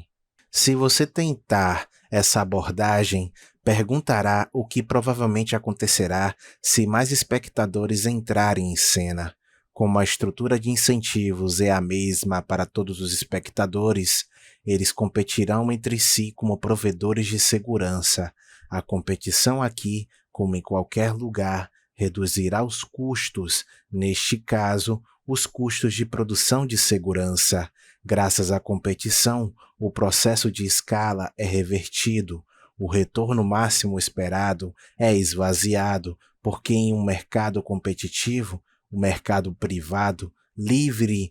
Se você tentar essa abordagem, perguntará o que provavelmente acontecerá se mais espectadores entrarem em cena. Como a estrutura de incentivos é a mesma para todos os espectadores, eles competirão entre si como provedores de segurança. A competição aqui, como em qualquer lugar, reduzirá os custos, neste caso, os custos de produção de segurança. Graças à competição, o processo de escala é revertido. O retorno máximo esperado é esvaziado, porque em um mercado competitivo, o mercado privado, livre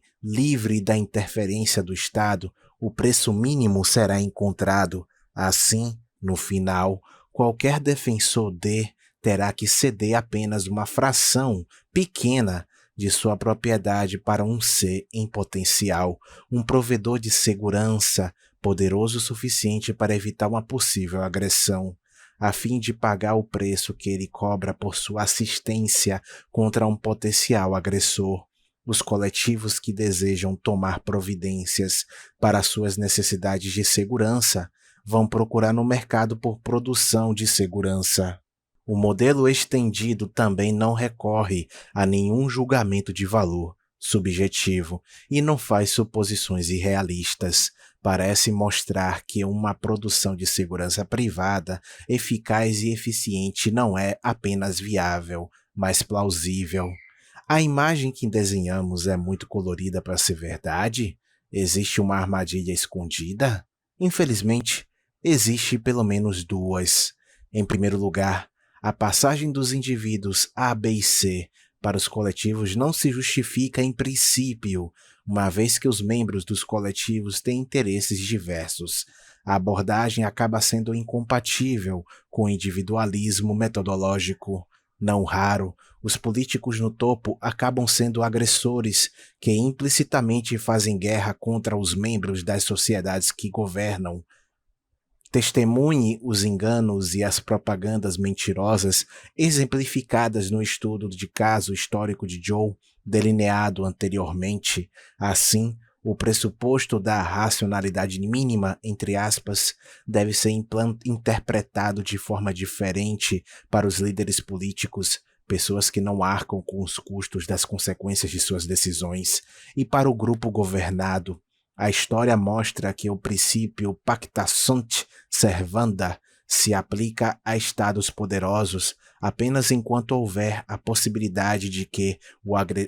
da interferência do Estado, o preço mínimo será encontrado. Assim, no final, qualquer defensor D terá que ceder apenas uma fração pequena de sua propriedade para um C em potencial, um provedor de segurança poderoso o suficiente para evitar uma possível agressão, a fim de pagar o preço que ele cobra por sua assistência contra um potencial agressor. Os coletivos que desejam tomar providências para suas necessidades de segurança vão procurar no mercado por produção de segurança. O modelo estendido também não recorre a nenhum julgamento de valor subjetivo e não faz suposições irrealistas. Parece mostrar que uma produção de segurança privada eficaz e eficiente não é apenas viável, mas plausível. A imagem que desenhamos é muito colorida para ser verdade? Existe uma armadilha escondida? Infelizmente, existe pelo menos duas. Em primeiro lugar, a passagem dos indivíduos A, B e C para os coletivos não se justifica em princípio, uma vez que os membros dos coletivos têm interesses diversos. A abordagem acaba sendo incompatível com o individualismo metodológico. Não raro, os políticos no topo acabam sendo agressores que implicitamente fazem guerra contra os membros das sociedades que governam. Testemunhe os enganos e as propagandas mentirosas exemplificadas no estudo de caso histórico de Joe, delineado anteriormente. Assim, o pressuposto da racionalidade mínima, entre aspas, deve ser interpretado de forma diferente para os líderes políticos, pessoas que não arcam com os custos das consequências de suas decisões, e para o grupo governado. A história mostra que o princípio pacta sunt servanda se aplica a estados poderosos apenas enquanto houver a possibilidade de que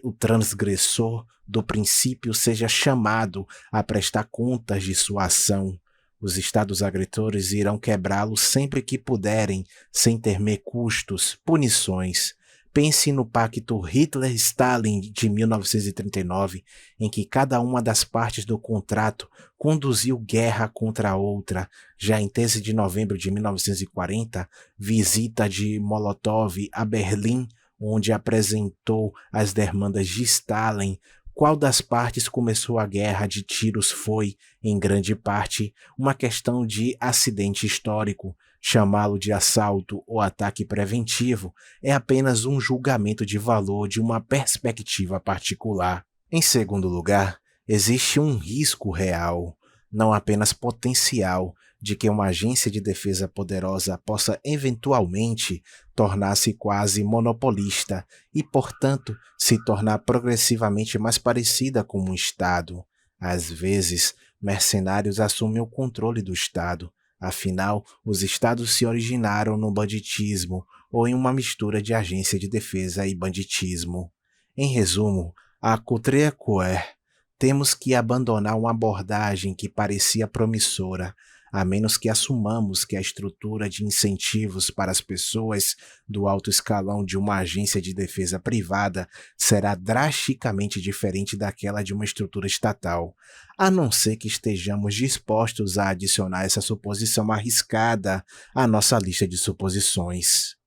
o transgressor do princípio seja chamado a prestar contas de sua ação. Os estados agressores irão quebrá-lo sempre que puderem, sem temer custos, punições. Pense no pacto Hitler-Stalin de 1939, em que cada uma das partes do contrato conduziu guerra contra a outra. Já em 13 de novembro de 1940, visita de Molotov a Berlim, onde apresentou as demandas de Stalin. Qual das partes começou a guerra de tiros foi, em grande parte, uma questão de acidente histórico. Chamá-lo de assalto ou ataque preventivo é apenas um julgamento de valor de uma perspectiva particular. Em segundo lugar, existe um risco real. não apenas potencial, de que uma agência de defesa poderosa possa eventualmente tornar-se quase monopolista e, portanto, se tornar progressivamente mais parecida com um Estado. Às vezes, mercenários assumem o controle do Estado. Afinal, os Estados se originaram no banditismo ou em uma mistura de agência de defesa e banditismo. Em resumo, a Couturier temos que abandonar uma abordagem que parecia promissora, a menos que assumamos que a estrutura de incentivos para as pessoas do alto escalão de uma agência de defesa privada será drasticamente diferente daquela de uma estrutura estatal, a não ser que estejamos dispostos a adicionar essa suposição arriscada à nossa lista de suposições.